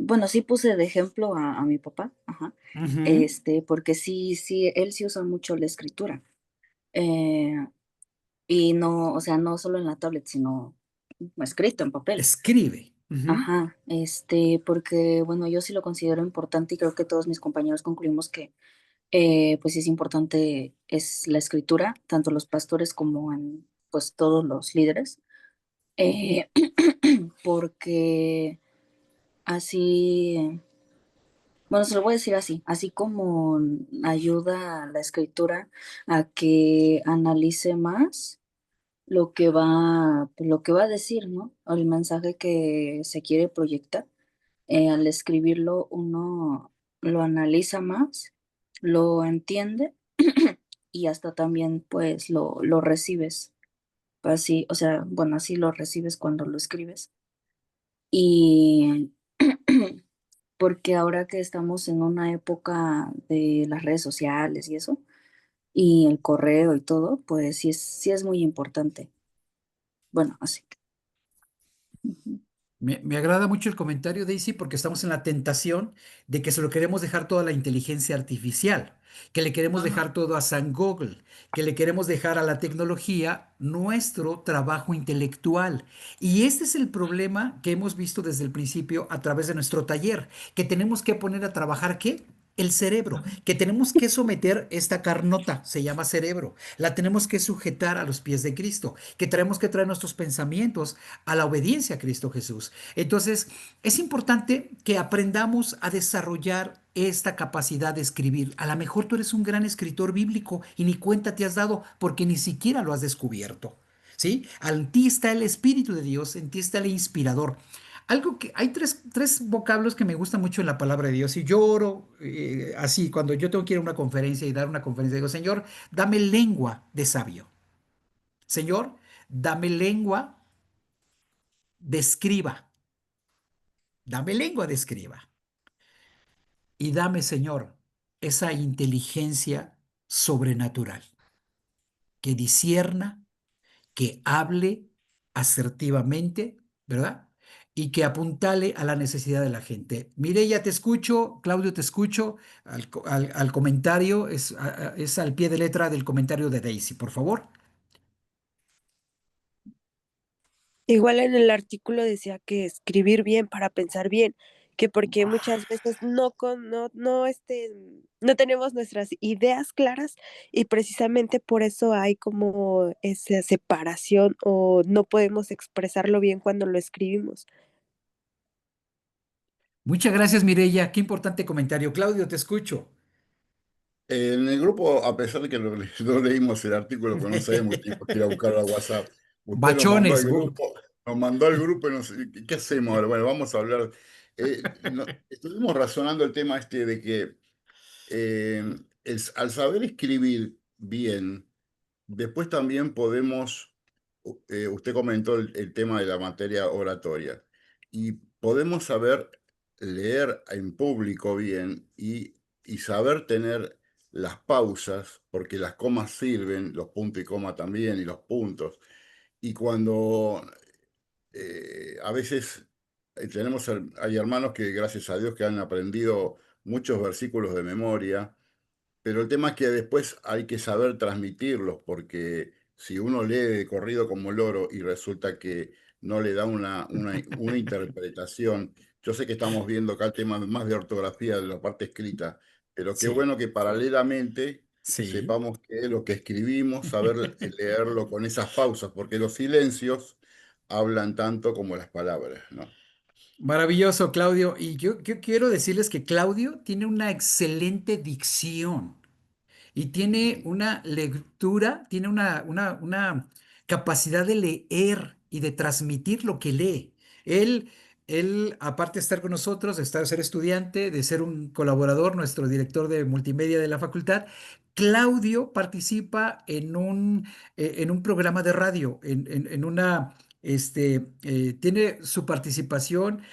bueno, sí puse de ejemplo a mi papá, ajá, Ujú. porque sí, él sí usa mucho la escritura, eh, y no, o sea, no solo en la tablet, sino escrito en papel. Escribe. Ujú. Ajá, porque, bueno, yo sí lo considero importante y creo que todos mis compañeros concluimos que, pues sí es importante, es la escritura, tanto los pastores como pues todos los líderes, eh, porque así, bueno, se lo voy a decir así, así como ayuda a la escritura a que analice más lo que va a decir, ¿no? O el mensaje que se quiere proyectar. Al escribirlo uno lo analiza más, lo entiende y hasta también pues lo recibes. Así, o sea, bueno, así lo recibes cuando lo escribes. Y porque ahora que estamos en una época de las redes sociales y eso, y el correo y todo, pues sí es muy importante. Bueno, así. Ujú. Me agrada mucho el comentario, Daisy, porque estamos en la tentación de que se lo queremos dejar toda la inteligencia artificial, que le queremos dejar todo a San Google, que le queremos dejar a la tecnología nuestro trabajo intelectual. Y este es el problema que hemos visto desde el principio a través de nuestro taller, que tenemos que poner a trabajar ¿qué? El cerebro, que tenemos que someter esta carnota, se llama cerebro, la tenemos que sujetar a los pies de Cristo, que tenemos que traer nuestros pensamientos a la obediencia a Cristo Jesús. Entonces, es importante que aprendamos a desarrollar esta capacidad de escribir. A lo mejor tú eres un gran escritor bíblico y ni cuenta te has dado porque ni siquiera lo has descubierto. ¿Sí? En ti está el Espíritu de Dios, en ti está el inspirador. Algo que hay tres vocablos que me gustan mucho en la palabra de Dios y yo oro así cuando yo tengo que ir a una conferencia y dar una conferencia, digo, Señor, dame lengua de sabio. Señor, dame lengua de escriba. Dame lengua de escriba. Y dame, Señor, esa inteligencia sobrenatural. que discierna, que hable asertivamente, ¿verdad? Y que apuntale a la necesidad de la gente. Mireya, te escucho, Claudio, te escucho, al comentario, es al pie de letra del comentario de Daisy, por favor. Igual en el artículo decía que escribir bien para pensar bien, que porque muchas veces no tenemos nuestras ideas claras y precisamente por eso hay como esa separación o no podemos expresarlo bien cuando lo escribimos. Muchas gracias, Mireya. Qué importante comentario. Claudio, te escucho. En el grupo, a pesar de que no leímos el artículo, que no sabemos, tiempo que ir a buscarlo a WhatsApp, usted Bachones. nos mandó al grupo y ¿qué hacemos ahora? Bueno, vamos a hablar. Estuvimos razonando el tema este de que al saber escribir bien, después también podemos, usted comentó el tema de la materia oratoria, y podemos saber leer en público bien y saber tener las pausas, porque las comas sirven, los puntos y coma también, y los puntos. Y cuando a veces hay hermanos que, gracias a Dios, que han aprendido muchos versículos de memoria, pero el tema es que después hay que saber transmitirlos, porque si uno lee de corrido como loro y resulta que no le da una interpretación, yo sé que estamos viendo acá el tema más de ortografía de la parte escrita, pero qué Sí, bueno que paralelamente sí. sepamos que lo que escribimos, saber leerlo con esas pausas, porque los silencios hablan tanto como las palabras, ¿no? Maravilloso, Claudio. Y yo quiero decirles que Claudio tiene una excelente dicción. Y tiene una lectura, tiene una capacidad de leer y de transmitir lo que lee. Él, aparte de estar con nosotros, de ser estudiante, de ser un colaborador, nuestro director de multimedia de la facultad, Claudio participa en un programa de radio, tiene su participación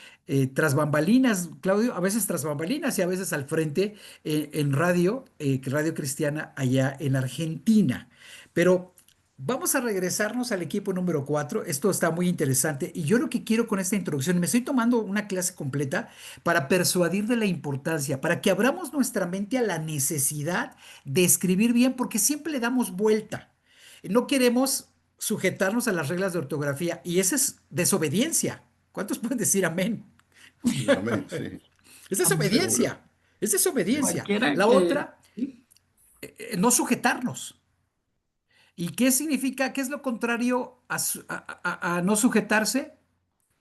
tras bambalinas, Claudio, a veces tras bambalinas y a veces al frente en radio, Radio Cristiana allá en Argentina. Pero vamos a regresarnos al equipo número 4. Esto está muy interesante y yo lo que quiero con esta introducción, me estoy tomando una clase completa para persuadir de la importancia, para que abramos nuestra mente a la necesidad de escribir bien, porque siempre le damos vuelta. No queremos sujetarnos a las reglas de ortografía y esa es desobediencia. ¿Cuántos pueden decir amén? Amén, sí, Es seguro. desobediencia. Es desobediencia. Cualquiera La que, otra, no sujetarnos. ¿Y qué significa? ¿Qué es lo contrario a no sujetarse?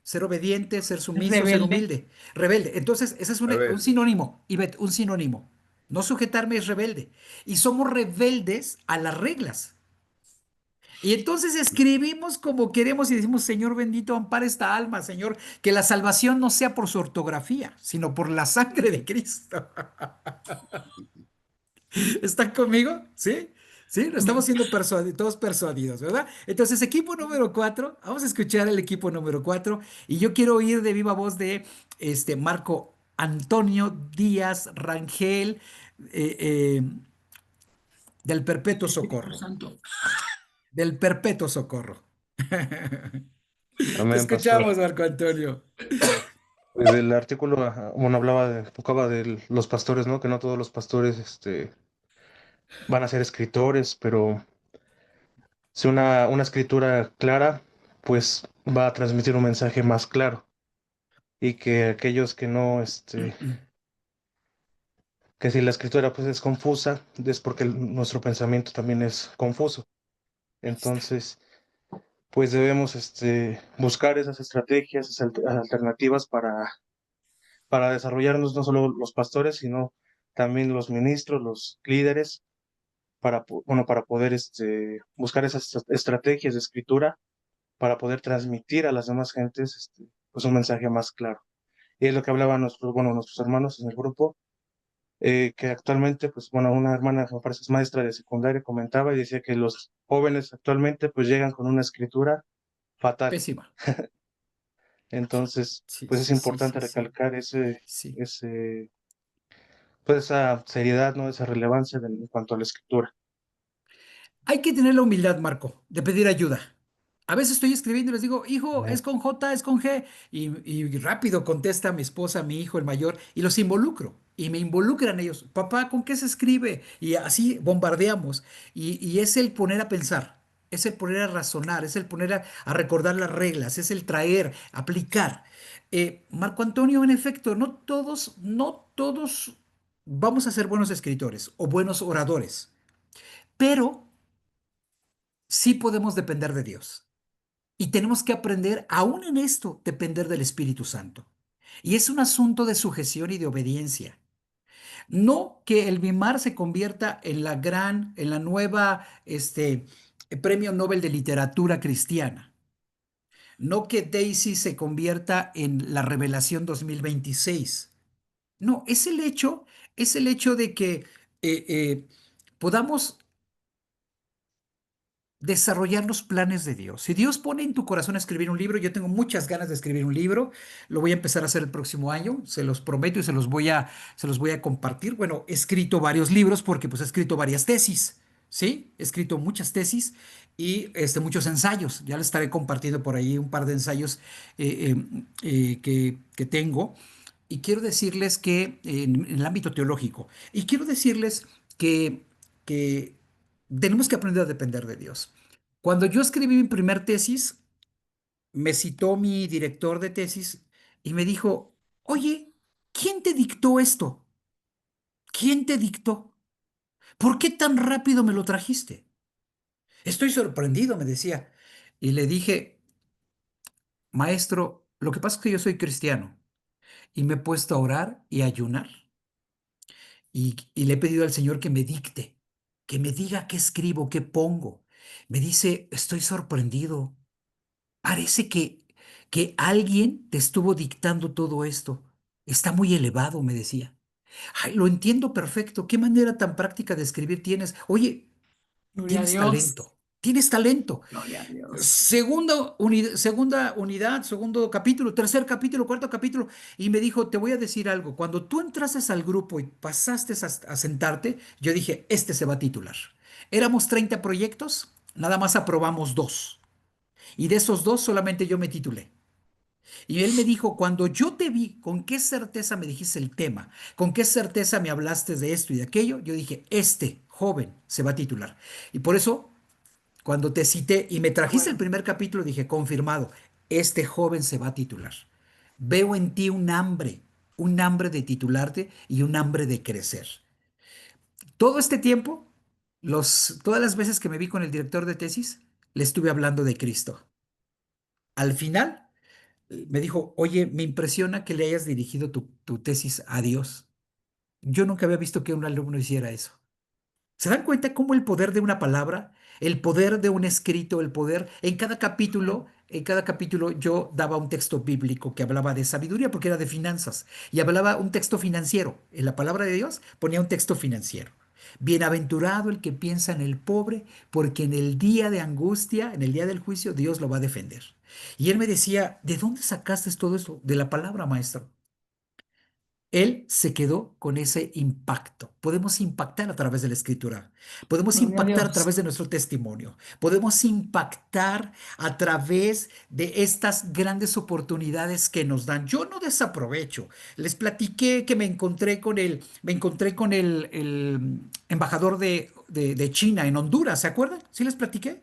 Ser obediente, ser sumiso, ser rebelde. humilde. Rebelde. Entonces, ese es un Rebelde. sinónimo, Ivette, un sinónimo. No sujetarme es rebelde. Y somos rebeldes a las reglas. Y entonces escribimos como queremos y decimos, Señor bendito, ampara esta alma, Señor, que la salvación no sea por su ortografía, sino por la sangre de Cristo. ¿Están conmigo? ¿Sí? ¿Sí? Lo estamos siendo todos persuadidos, ¿verdad? Entonces, equipo número 4, vamos a escuchar el equipo número 4 y yo quiero oír de viva voz de Marco Antonio Díaz Rangel del Perpetuo Espíritu Socorro, Santo. del Perpetuo Socorro. Te Amén, pastor. escuchamos, Marco Antonio. Pues el artículo, bueno, tocaba de los pastores, ¿no? Que no todos los pastores, van a ser escritores, pero si una escritura clara, pues va a transmitir un mensaje más claro. Y que aquellos que no, que si la escritura pues es confusa, es porque nuestro pensamiento también es confuso. Entonces, pues debemos, buscar esas estrategias, esas alternativas para desarrollarnos no solo los pastores, sino también los ministros, los líderes, para poder buscar esas estrategias de escritura, para poder transmitir a las demás gentes pues un mensaje más claro. Y es lo que hablaban nuestros hermanos en el grupo, que actualmente, pues bueno, una hermana, me parece, es maestra de secundaria, comentaba y decía que los jóvenes actualmente pues llegan con una escritura fatal. Pésima. Entonces, Sí, pues es sí, sí, importante sí, sí. recalcar Sí. pues esa seriedad, ¿no? Esa relevancia en cuanto a la escritura. Hay que tener la humildad, Marco, de pedir ayuda. A veces estoy escribiendo y les digo, hijo, es con J, es con G. Y rápido contesta mi esposa, mi hijo, el mayor, y los involucro. Y me involucran ellos. Papá, ¿con qué se escribe? Y así bombardeamos. Y es el poner a pensar, es el poner a razonar, es el poner a recordar las reglas, es el traer, aplicar. Marco Antonio, en efecto, no todos vamos a ser buenos escritores o buenos oradores, pero sí podemos depender de Dios. Y tenemos que aprender, aún en esto, depender del Espíritu Santo. Y es un asunto de sujeción y de obediencia. No que el Mimar se convierta en la nueva, premio Nobel de literatura cristiana. No que Daisy se convierta en la revelación 2026. No, es el hecho de que podamos desarrollar los planes de Dios. Si Dios pone en tu corazón escribir un libro, yo tengo muchas ganas de escribir un libro, lo voy a empezar a hacer el próximo año, se los prometo y se los voy a compartir. Bueno, he escrito varios libros porque pues he escrito varias tesis, ¿sí? He escrito muchas tesis y muchos ensayos. Ya les estaré compartiendo por ahí un par de ensayos que tengo. Y quiero decirles que en el ámbito teológico, y quiero decirles que tenemos que aprender a depender de Dios. Cuando yo escribí mi primer tesis, me citó mi director de tesis y me dijo, oye, ¿quién te dictó esto? ¿Quién te dictó? ¿Por qué tan rápido me lo trajiste? Estoy sorprendido, me decía. Y le dije, maestro, lo que pasa es que yo soy cristiano y me he puesto a orar y a ayunar y le he pedido al Señor que me dicte, que me diga qué escribo, qué pongo. Me dice, estoy sorprendido. Parece que alguien te estuvo dictando todo esto. Está muy elevado, me decía. Ay, lo entiendo perfecto. ¿Qué manera tan práctica de escribir tienes? Oye, Gloria a Tienes Dios. talento, tienes talento. Gloria a Dios. Segunda unidad, segundo capítulo, tercer capítulo, cuarto capítulo. Y me dijo, te voy a decir algo. Cuando tú entraste al grupo y pasaste a sentarte, yo dije, este se va a titular. Éramos 30 proyectos, nada más aprobamos 2. Y de esos 2 solamente yo me titulé. Y él me dijo, cuando yo te vi, con qué certeza me dijiste el tema, con qué certeza me hablaste de esto y de aquello, yo dije, este joven se va a titular. Y por eso, cuando te cité y me trajiste el primer capítulo, dije, confirmado, este joven se va a titular. Veo en ti un hambre de titularte y un hambre de crecer. Todo este tiempo, todas las veces que me vi con el director de tesis, le estuve hablando de Cristo. Al final, me dijo, oye, me impresiona que le hayas dirigido tu tesis a Dios. Yo nunca había visto que un alumno hiciera eso. ¿Se dan cuenta cómo el poder de una palabra, el poder de un escrito, el poder, en cada capítulo yo daba un texto bíblico que hablaba de sabiduría porque era de finanzas y hablaba un texto financiero. En la palabra de Dios ponía un texto financiero. Bienaventurado el que piensa en el pobre, porque en el día de angustia, en el día del juicio, Dios lo va a defender. Y él me decía, ¿de dónde sacaste todo esto? De la palabra, maestro. Él se quedó con ese impacto. Podemos impactar a través de la escritura. Podemos Gloria a impactar a Dios. través de nuestro testimonio. Podemos impactar a través de estas grandes oportunidades que nos dan. Yo no desaprovecho. Les platiqué que me encontré con el embajador de China en Honduras. ¿Se acuerdan? ¿Sí les platiqué?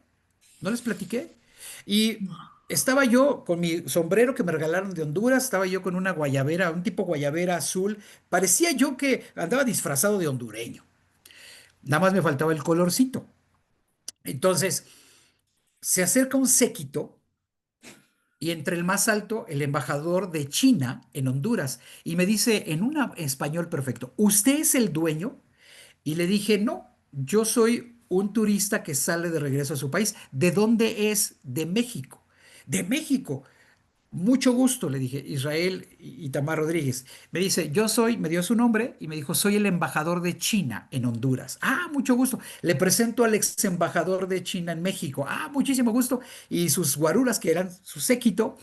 ¿No les platiqué? Y estaba yo con mi sombrero que me regalaron de Honduras, estaba yo con una guayabera, un tipo guayabera azul. Parecía yo que andaba disfrazado de hondureño. Nada más me faltaba el colorcito. Entonces, se acerca un séquito y entre el más alto, el embajador de China en Honduras, y me dice en un español perfecto, ¿usted es el dueño? Y le dije, no, yo soy un turista que sale de regreso a su país. ¿De dónde es? De México. De México. Mucho gusto, le dije, Israel Itamar Rodríguez. Me dio su nombre y me dijo, soy el embajador de China en Honduras. Ah, mucho gusto. Le presento al ex embajador de China en México. Ah, muchísimo gusto. Y sus guaruras, que eran su séquito.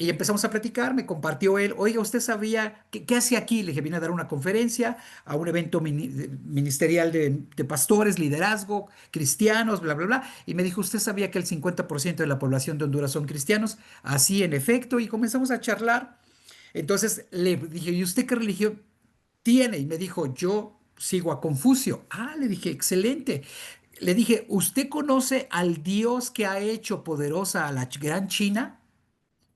Y empezamos a platicar, me compartió él, oiga, ¿usted sabía qué hace aquí? Le dije, vine a dar una conferencia a un evento ministerial de pastores, liderazgo, cristianos, bla, bla, bla. Y me dijo, ¿usted sabía que el 50% de la población de Honduras son cristianos? Así, en efecto, y comenzamos a charlar. Entonces le dije, ¿y usted qué religión tiene? Y me dijo, yo sigo a Confucio. Ah, le dije, excelente. Le dije, ¿usted conoce al Dios que ha hecho poderosa a la gran China?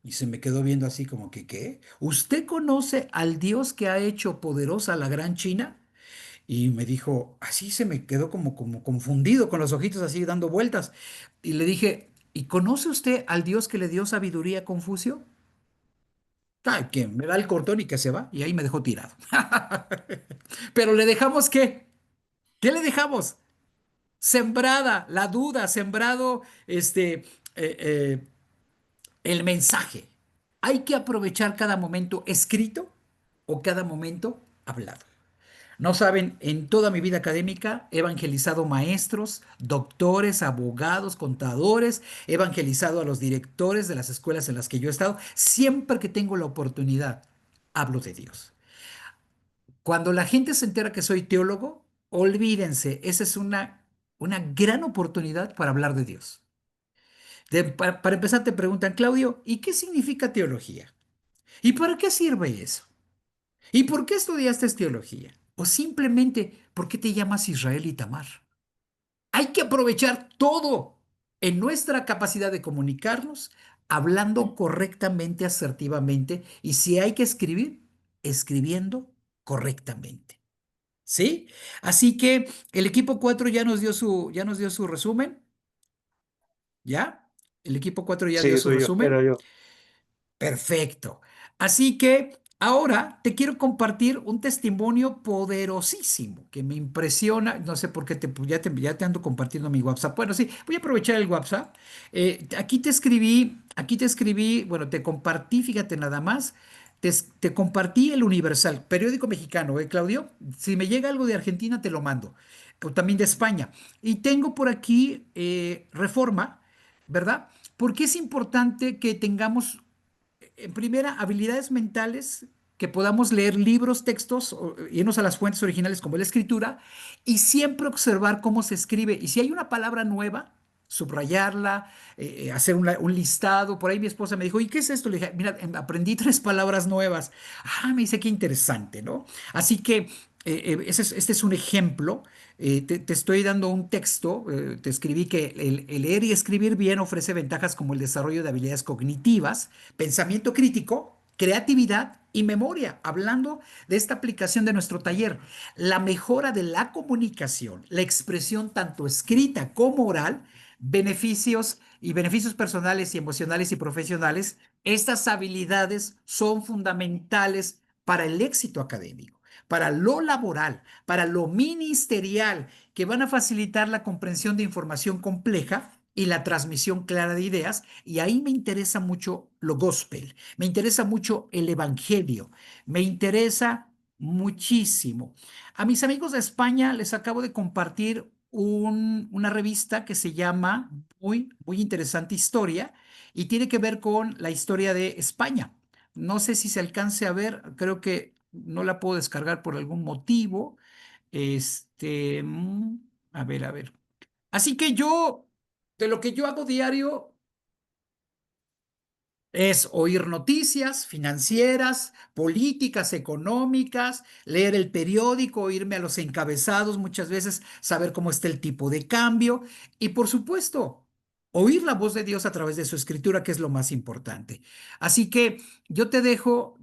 Y se me quedó viendo así como que, ¿qué? ¿Usted conoce al Dios que ha hecho poderosa a la gran China? Y me dijo, así se me quedó como confundido, con los ojitos así dando vueltas. Y le dije, ¿y conoce usted al Dios que le dio sabiduría a Confucio? Ah, que me da el cortón y que se va. Y ahí me dejó tirado. Pero le dejamos ¿qué? ¿Qué le dejamos? Sembrada la duda, sembrado eh, el mensaje. Hay que aprovechar cada momento escrito o cada momento hablado. No saben, en toda mi vida académica he evangelizado maestros, doctores, abogados, contadores, he evangelizado a los directores de las escuelas en las que yo he estado. Siempre que tengo la oportunidad, hablo de Dios. Cuando la gente se entera que soy teólogo, olvídense, esa es una gran oportunidad para hablar de Dios. Para empezar, te preguntan, Claudio, ¿y qué significa teología? ¿Y para qué sirve eso? ¿Y por qué estudiaste teología? O simplemente, ¿por qué te llamas Israel Itamar? Hay que aprovechar todo en nuestra capacidad de comunicarnos, hablando correctamente, asertivamente, y si hay que escribir, escribiendo correctamente. ¿Sí? Así que el equipo 4 ya nos dio su resumen. ¿Ya? El equipo 4 ya dio Sí, su soy yo, resumen. era yo. Perfecto. Así que ahora te quiero compartir un testimonio poderosísimo que me impresiona. No sé por qué ya te ando compartiendo mi WhatsApp. Bueno, sí, voy a aprovechar el WhatsApp. Aquí te escribí, bueno, te compartí, fíjate nada más. Te compartí el Universal, periódico mexicano, ¿eh, Claudio? Si me llega algo de Argentina, te lo mando. O también de España. Y tengo por aquí Reforma, ¿verdad? Porque es importante que tengamos en primera, habilidades mentales, que podamos leer libros, textos, irnos a las fuentes originales como la escritura, y siempre observar cómo se escribe. Y si hay una palabra nueva, subrayarla, hacer un listado. Por ahí mi esposa me dijo, ¿y qué es esto? Le dije, mira, aprendí 3 palabras nuevas. Ah, me dice, qué interesante, ¿no? Así que este es un ejemplo. Te estoy dando un texto, te escribí que el leer y escribir bien ofrece ventajas como el desarrollo de habilidades cognitivas, pensamiento crítico, creatividad y memoria, hablando de esta aplicación de nuestro taller, la mejora de la comunicación, la expresión tanto escrita como oral, beneficios personales y emocionales y profesionales. Estas habilidades son fundamentales para el éxito académico, para lo laboral, para lo ministerial, que van a facilitar la comprensión de información compleja y la transmisión clara de ideas. Y ahí me interesa mucho lo gospel, me interesa mucho el evangelio, me interesa muchísimo. A mis amigos de España les acabo de compartir una revista que se llama muy interesante historia y tiene que ver con la historia de España. No sé si se alcance a ver, creo que no la puedo descargar por algún motivo. A ver, a ver. Así que de lo que yo hago diario, es oír noticias financieras, políticas, económicas, leer el periódico, irme a los encabezados, muchas veces saber cómo está el tipo de cambio y, por supuesto, oír la voz de Dios a través de su escritura, que es lo más importante. Así que yo te dejo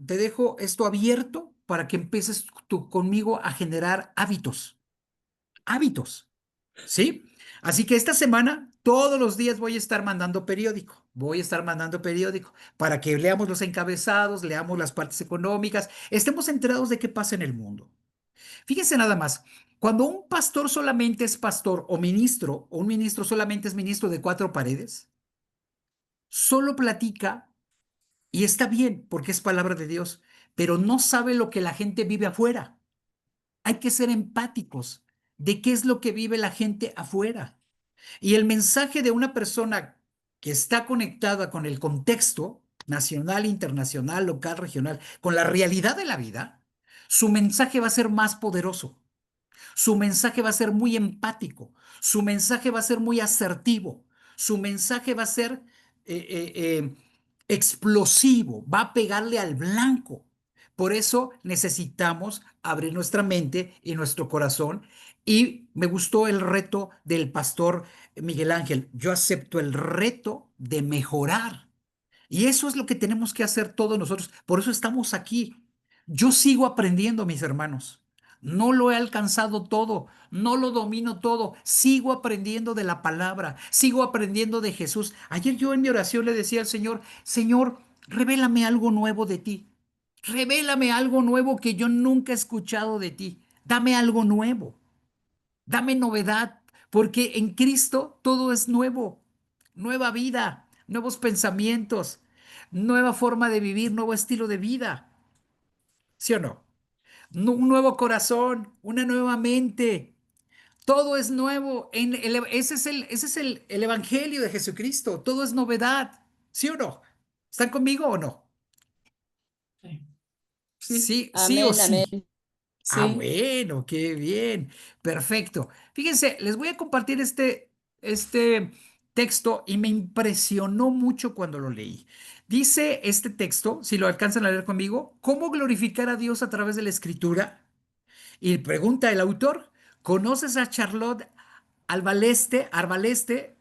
esto abierto para que empieces tú conmigo a generar hábitos. ¿Sí? Así que esta semana, todos los días voy a estar mandando periódico para que leamos los encabezados, leamos las partes económicas, estemos enterados de qué pasa en el mundo. Fíjense nada más, cuando un pastor solamente es pastor o un ministro solamente es ministro de 4 paredes, solo platica y está bien porque es palabra de Dios, pero no sabe lo que la gente vive afuera. Hay que ser empáticos de qué es lo que vive la gente afuera. Y el mensaje de una persona que está conectada con el contexto nacional, internacional, local, regional, con la realidad de la vida, su mensaje va a ser más poderoso. Su mensaje va a ser muy empático, su mensaje va a ser muy asertivo, su mensaje va a ser explosivo, va a pegarle al blanco. Por eso necesitamos abrir nuestra mente y nuestro corazón. Y me gustó el reto del pastor Miguel Ángel. Yo acepto el reto de mejorar. Y eso es lo que tenemos que hacer todos nosotros. Por eso estamos aquí. Yo sigo aprendiendo, mis hermanos. No lo he alcanzado todo, no lo domino todo. Sigo aprendiendo de la palabra, sigo aprendiendo de Jesús. Ayer yo en mi oración le decía al Señor, Señor, revélame algo nuevo de ti. Revélame algo nuevo que yo nunca he escuchado de ti. Dame algo nuevo. Dame novedad, porque en Cristo todo es nuevo, nueva vida, nuevos pensamientos, nueva forma de vivir, nuevo estilo de vida. ¿Sí o no? Un nuevo corazón, una nueva mente. Todo es nuevo. Ese es el evangelio de Jesucristo. Todo es novedad. ¿Sí o no? ¿Están conmigo o no? Sí, sí o Amén, amén. sí. Ah, Sí. bueno, qué bien. Perfecto. Fíjense, les voy a compartir este texto y me impresionó mucho cuando lo leí. Dice este texto, si lo alcanzan a leer conmigo, ¿cómo glorificar a Dios a través de la escritura? Y pregunta el autor, ¿conoces a Charlotte Arbaleste,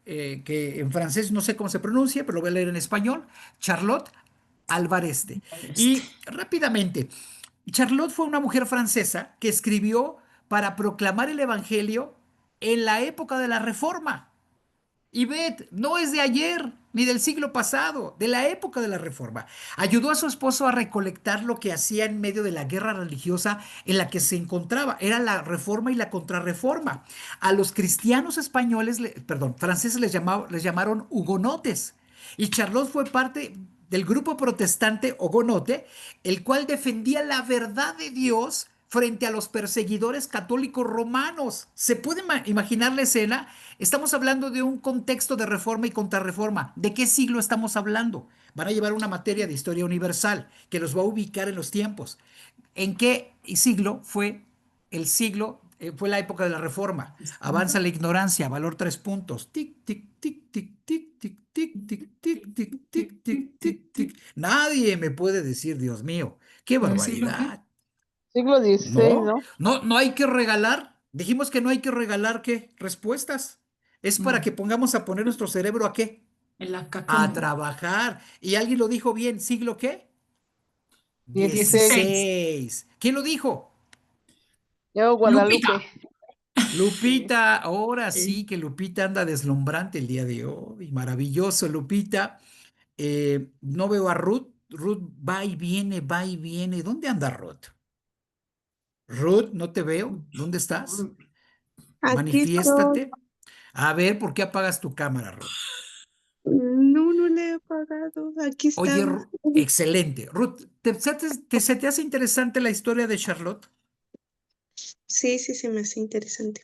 que en francés no sé cómo se pronuncia, pero lo voy a leer en español? Charlotte Alvareste. Y rápidamente, Charlotte fue una mujer francesa que escribió para proclamar el Evangelio en la época de la Reforma. Y Beth no es de ayer ni del siglo pasado, de la época de la Reforma. Ayudó a su esposo a recolectar lo que hacía en medio de la guerra religiosa en la que se encontraba. Era la Reforma y la Contrarreforma. A los cristianos españoles, perdón, franceses les llamaron hugonotes. Y Charlotte fue parte del grupo protestante hugonote, el cual defendía la verdad de Dios frente a los perseguidores católicos romanos. ¿Se puede imaginar la escena? Estamos hablando de un contexto de reforma y contrarreforma. ¿De qué siglo estamos hablando? Van a llevar una materia de historia universal que los va a ubicar en los tiempos. ¿En qué siglo fue el siglo? Fue la época de la reforma. Avanza la ignorancia, valor 3 puntos. Tic, tic, tic, tic, tic, tic, tic, tic, tic, tic, tic, tic, tic, tic. Nadie me puede decir, Dios mío, qué barbaridad. Siglo XVI, No, ¿no? no hay que regalar. Dijimos que no hay que regalar, ¿qué? Respuestas. Es para que pongamos a poner nuestro cerebro ¿a qué? En la A cacuna. trabajar. Y alguien lo dijo bien, ¿siglo qué? 16. 16. ¿Quién lo dijo? Yo, Guadalupe. Lupita, ahora sí que Lupita anda deslumbrante el día de hoy. Maravilloso, Lupita. No veo a Ruth. Ruth va y viene, va y viene. ¿Dónde anda Ruth? Ruth, no te veo. ¿Dónde estás? Aquí estoy. Manifiéstate. A ver, ¿por qué apagas tu cámara, Ruth? No, no le he apagado. Aquí Oye, estamos. excelente. Ruth, ¿se te hace interesante la historia de Charlotte? Sí, sí, se me hace interesante.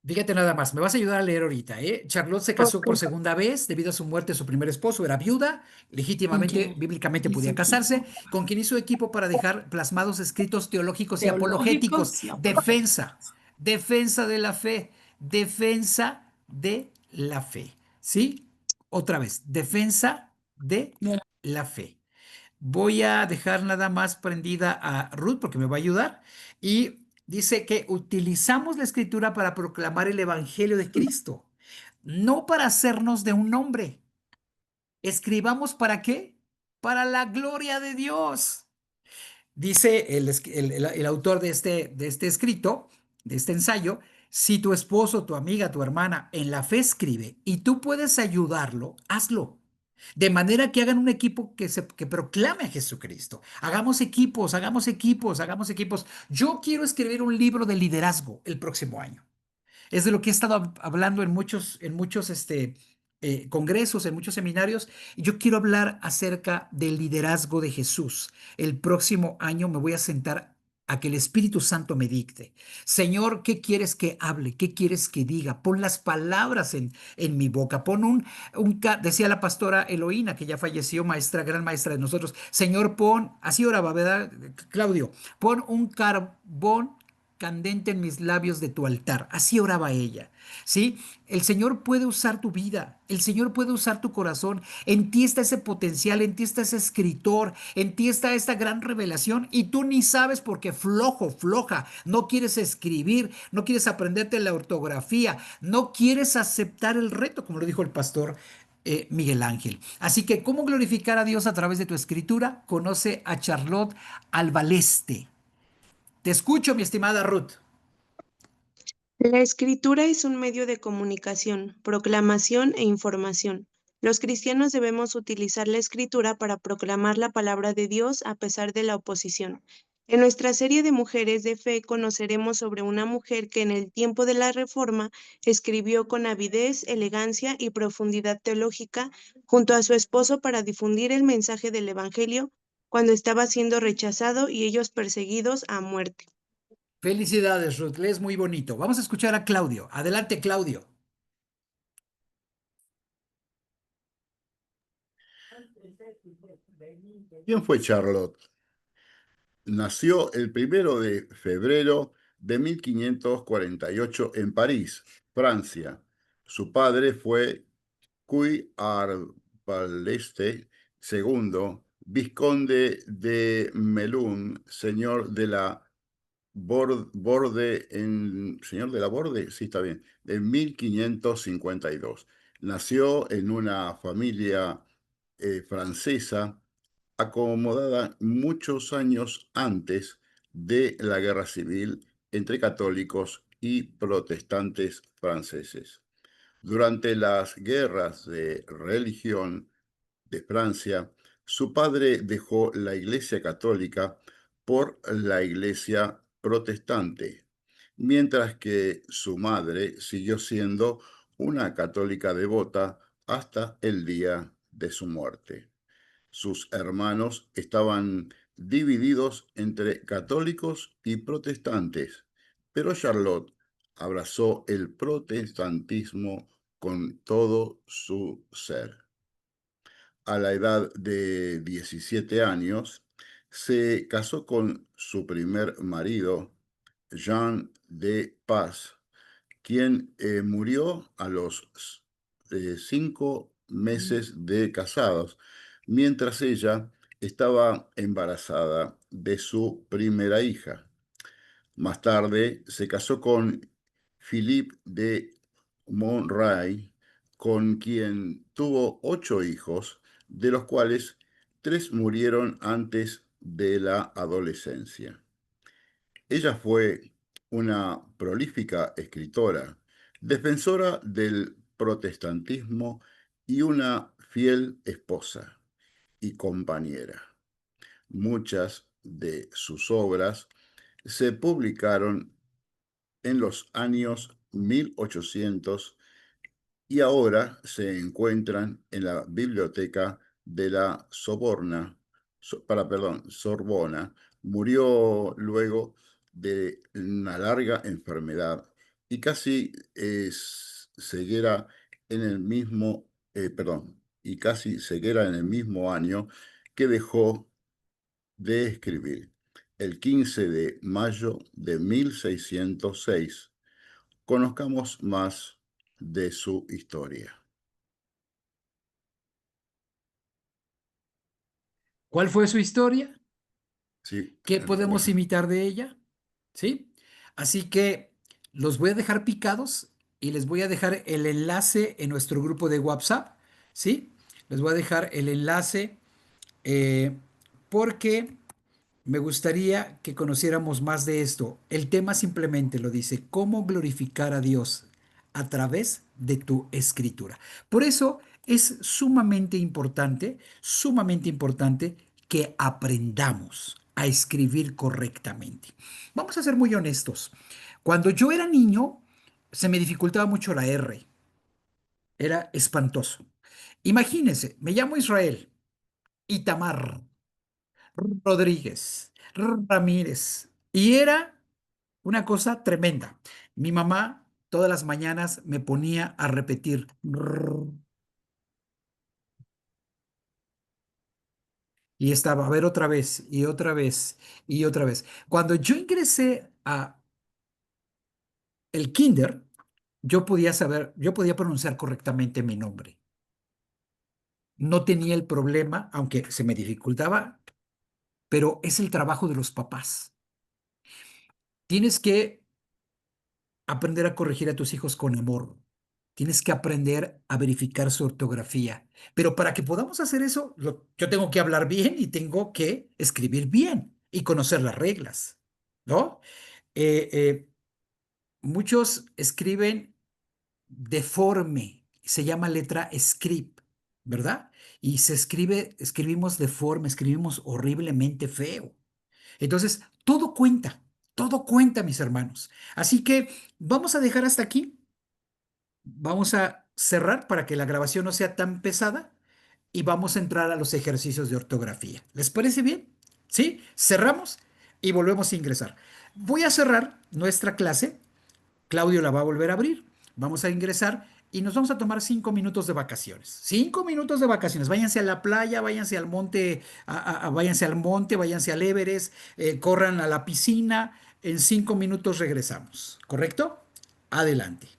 Fíjate nada más, me vas a ayudar a leer ahorita, ¿eh? Charlotte se casó Ok. por segunda vez debido a su muerte de su primer esposo, era viuda, legítimamente, bíblicamente podía casarse, con quien hizo equipo para dejar plasmados escritos teológicos y apologéticos. Defensa, defensa de la fe, defensa de la fe, ¿sí? Otra vez, defensa de la fe. Voy a dejar nada más prendida a Ruth porque me va a ayudar. Y dice que utilizamos la escritura para proclamar el evangelio de Cristo, no para hacernos de un nombre. ¿Escribamos para qué? Para la gloria de Dios. Dice el autor de este escrito, de este ensayo, si tu esposo, tu amiga, tu hermana en la fe escribe y tú puedes ayudarlo, hazlo. De manera que hagan un equipo que proclame a Jesucristo. Hagamos equipos, hagamos equipos, hagamos equipos. Yo quiero escribir un libro de liderazgo el próximo año. Es de lo que he estado hablando en muchos congresos, en muchos seminarios. Y yo quiero hablar acerca del liderazgo de Jesús. El próximo año me voy a sentar a que el Espíritu Santo me dicte. Señor, ¿qué quieres que hable? ¿Qué quieres que diga? Pon las palabras en mi boca. Pon decía la pastora Eloína, que ya falleció, maestra, gran maestra de nosotros. Señor, así oraba, ¿verdad, Claudio? Pon un carbón candente en mis labios de tu altar. Así oraba ella. ¿Sí? El Señor puede usar tu vida, el Señor puede usar tu corazón, en ti está ese potencial, en ti está ese escritor, en ti está esta gran revelación y tú ni sabes porque flojo, floja, no quieres escribir, no quieres aprenderte la ortografía, no quieres aceptar el reto, como lo dijo el pastor Miguel Ángel. Así que, ¿cómo glorificar a Dios a través de tu escritura? Conoce a Charlotte Albaleste. Te escucho, mi estimada Ruth. La escritura es un medio de comunicación, proclamación e información. Los cristianos debemos utilizar la escritura para proclamar la palabra de Dios a pesar de la oposición. En nuestra serie de Mujeres de Fe conoceremos sobre una mujer que en el tiempo de la Reforma escribió con avidez, elegancia y profundidad teológica junto a su esposo para difundir el mensaje del Evangelio cuando estaba siendo rechazado y ellos perseguidos a muerte. Felicidades, Ruth. Lees muy bonito. Vamos a escuchar a Claudio. Adelante, Claudio. ¿Quién fue Charlotte? Nació el 1 de febrero de 1548 en París, Francia. Su padre fue Guy Arbaleste II, vizconde de Melun, señor de la Borde, sí, está bien, en 1552. Nació en una familia francesa acomodada muchos años antes de la guerra civil entre católicos y protestantes franceses. Durante las guerras de religión de Francia, su padre dejó la Iglesia católica por la Iglesia protestante, mientras que su madre siguió siendo una católica devota hasta el día de su muerte. Sus hermanos estaban divididos entre católicos y protestantes, pero Charlotte abrazó el protestantismo con todo su ser. A la edad de 17 años, se casó con su primer marido, Jean de Paz, quien murió a los 5 meses de casados, mientras ella estaba embarazada de su primera hija. Más tarde se casó con Philippe de Monray, con quien tuvo 8 hijos, de los cuales 3 murieron antes de la adolescencia. Ella fue una prolífica escritora, defensora del protestantismo y una fiel esposa y compañera. Muchas de sus obras se publicaron en los años 1800 y ahora se encuentran en la biblioteca de la Sorbona. Murió luego de una larga enfermedad y casi ceguera en el mismo, y casi ceguera en el mismo año que dejó de escribir, el 15 de mayo de 1606. Conozcamos más de su historia. ¿Cuál fue su historia? Sí, ¿Qué podemos bueno. imitar de ella? ¿Sí? Así que los voy a dejar picados y les voy a dejar el enlace en nuestro grupo de WhatsApp. ¿Sí? Les voy a dejar el enlace eh, porque me gustaría que conociéramos más de esto. El tema simplemente lo dice, cómo glorificar a Dios a través de tu escritura. Por eso es sumamente importante que aprendamos a escribir correctamente. Vamos a ser muy honestos. Cuando yo era niño, se me dificultaba mucho la R. Era espantoso. Imagínense, me llamo Israel, Itamar, Rodríguez, Ramírez, Y era una cosa tremenda. Mi mamá todas las mañanas me ponía a repetir. Y estaba, a ver otra vez, y otra vez, y otra vez. Cuando yo ingresé a el kinder, yo podía saber, yo podía pronunciar correctamente mi nombre. No tenía el problema, aunque se me dificultaba, pero es el trabajo de los papás. Tienes que aprender a corregir a tus hijos con amor. Tienes que aprender a verificar su ortografía. Pero para que podamos hacer eso, yo tengo que hablar bien y tengo que escribir bien y conocer las reglas, ¿no? Eh, eh, Muchos escriben deforme, se llama letra script, ¿verdad? Y escribimos deforme, escribimos horriblemente feo. Entonces, todo cuenta, mis hermanos. Así que vamos a dejar hasta aquí. Vamos a cerrar para que la grabación no sea tan pesada y vamos a entrar a los ejercicios de ortografía. ¿Les parece bien? ¿Sí? Cerramos y volvemos a ingresar. Voy a cerrar nuestra clase. Claudio la va a volver a abrir. Vamos a ingresar y nos vamos a tomar 5 minutos de vacaciones. 5 minutos de vacaciones. Váyanse a la playa, váyanse al monte, váyanse al monte, váyanse al Everest, corran a la piscina. En 5 minutos regresamos. ¿Correcto? Adelante.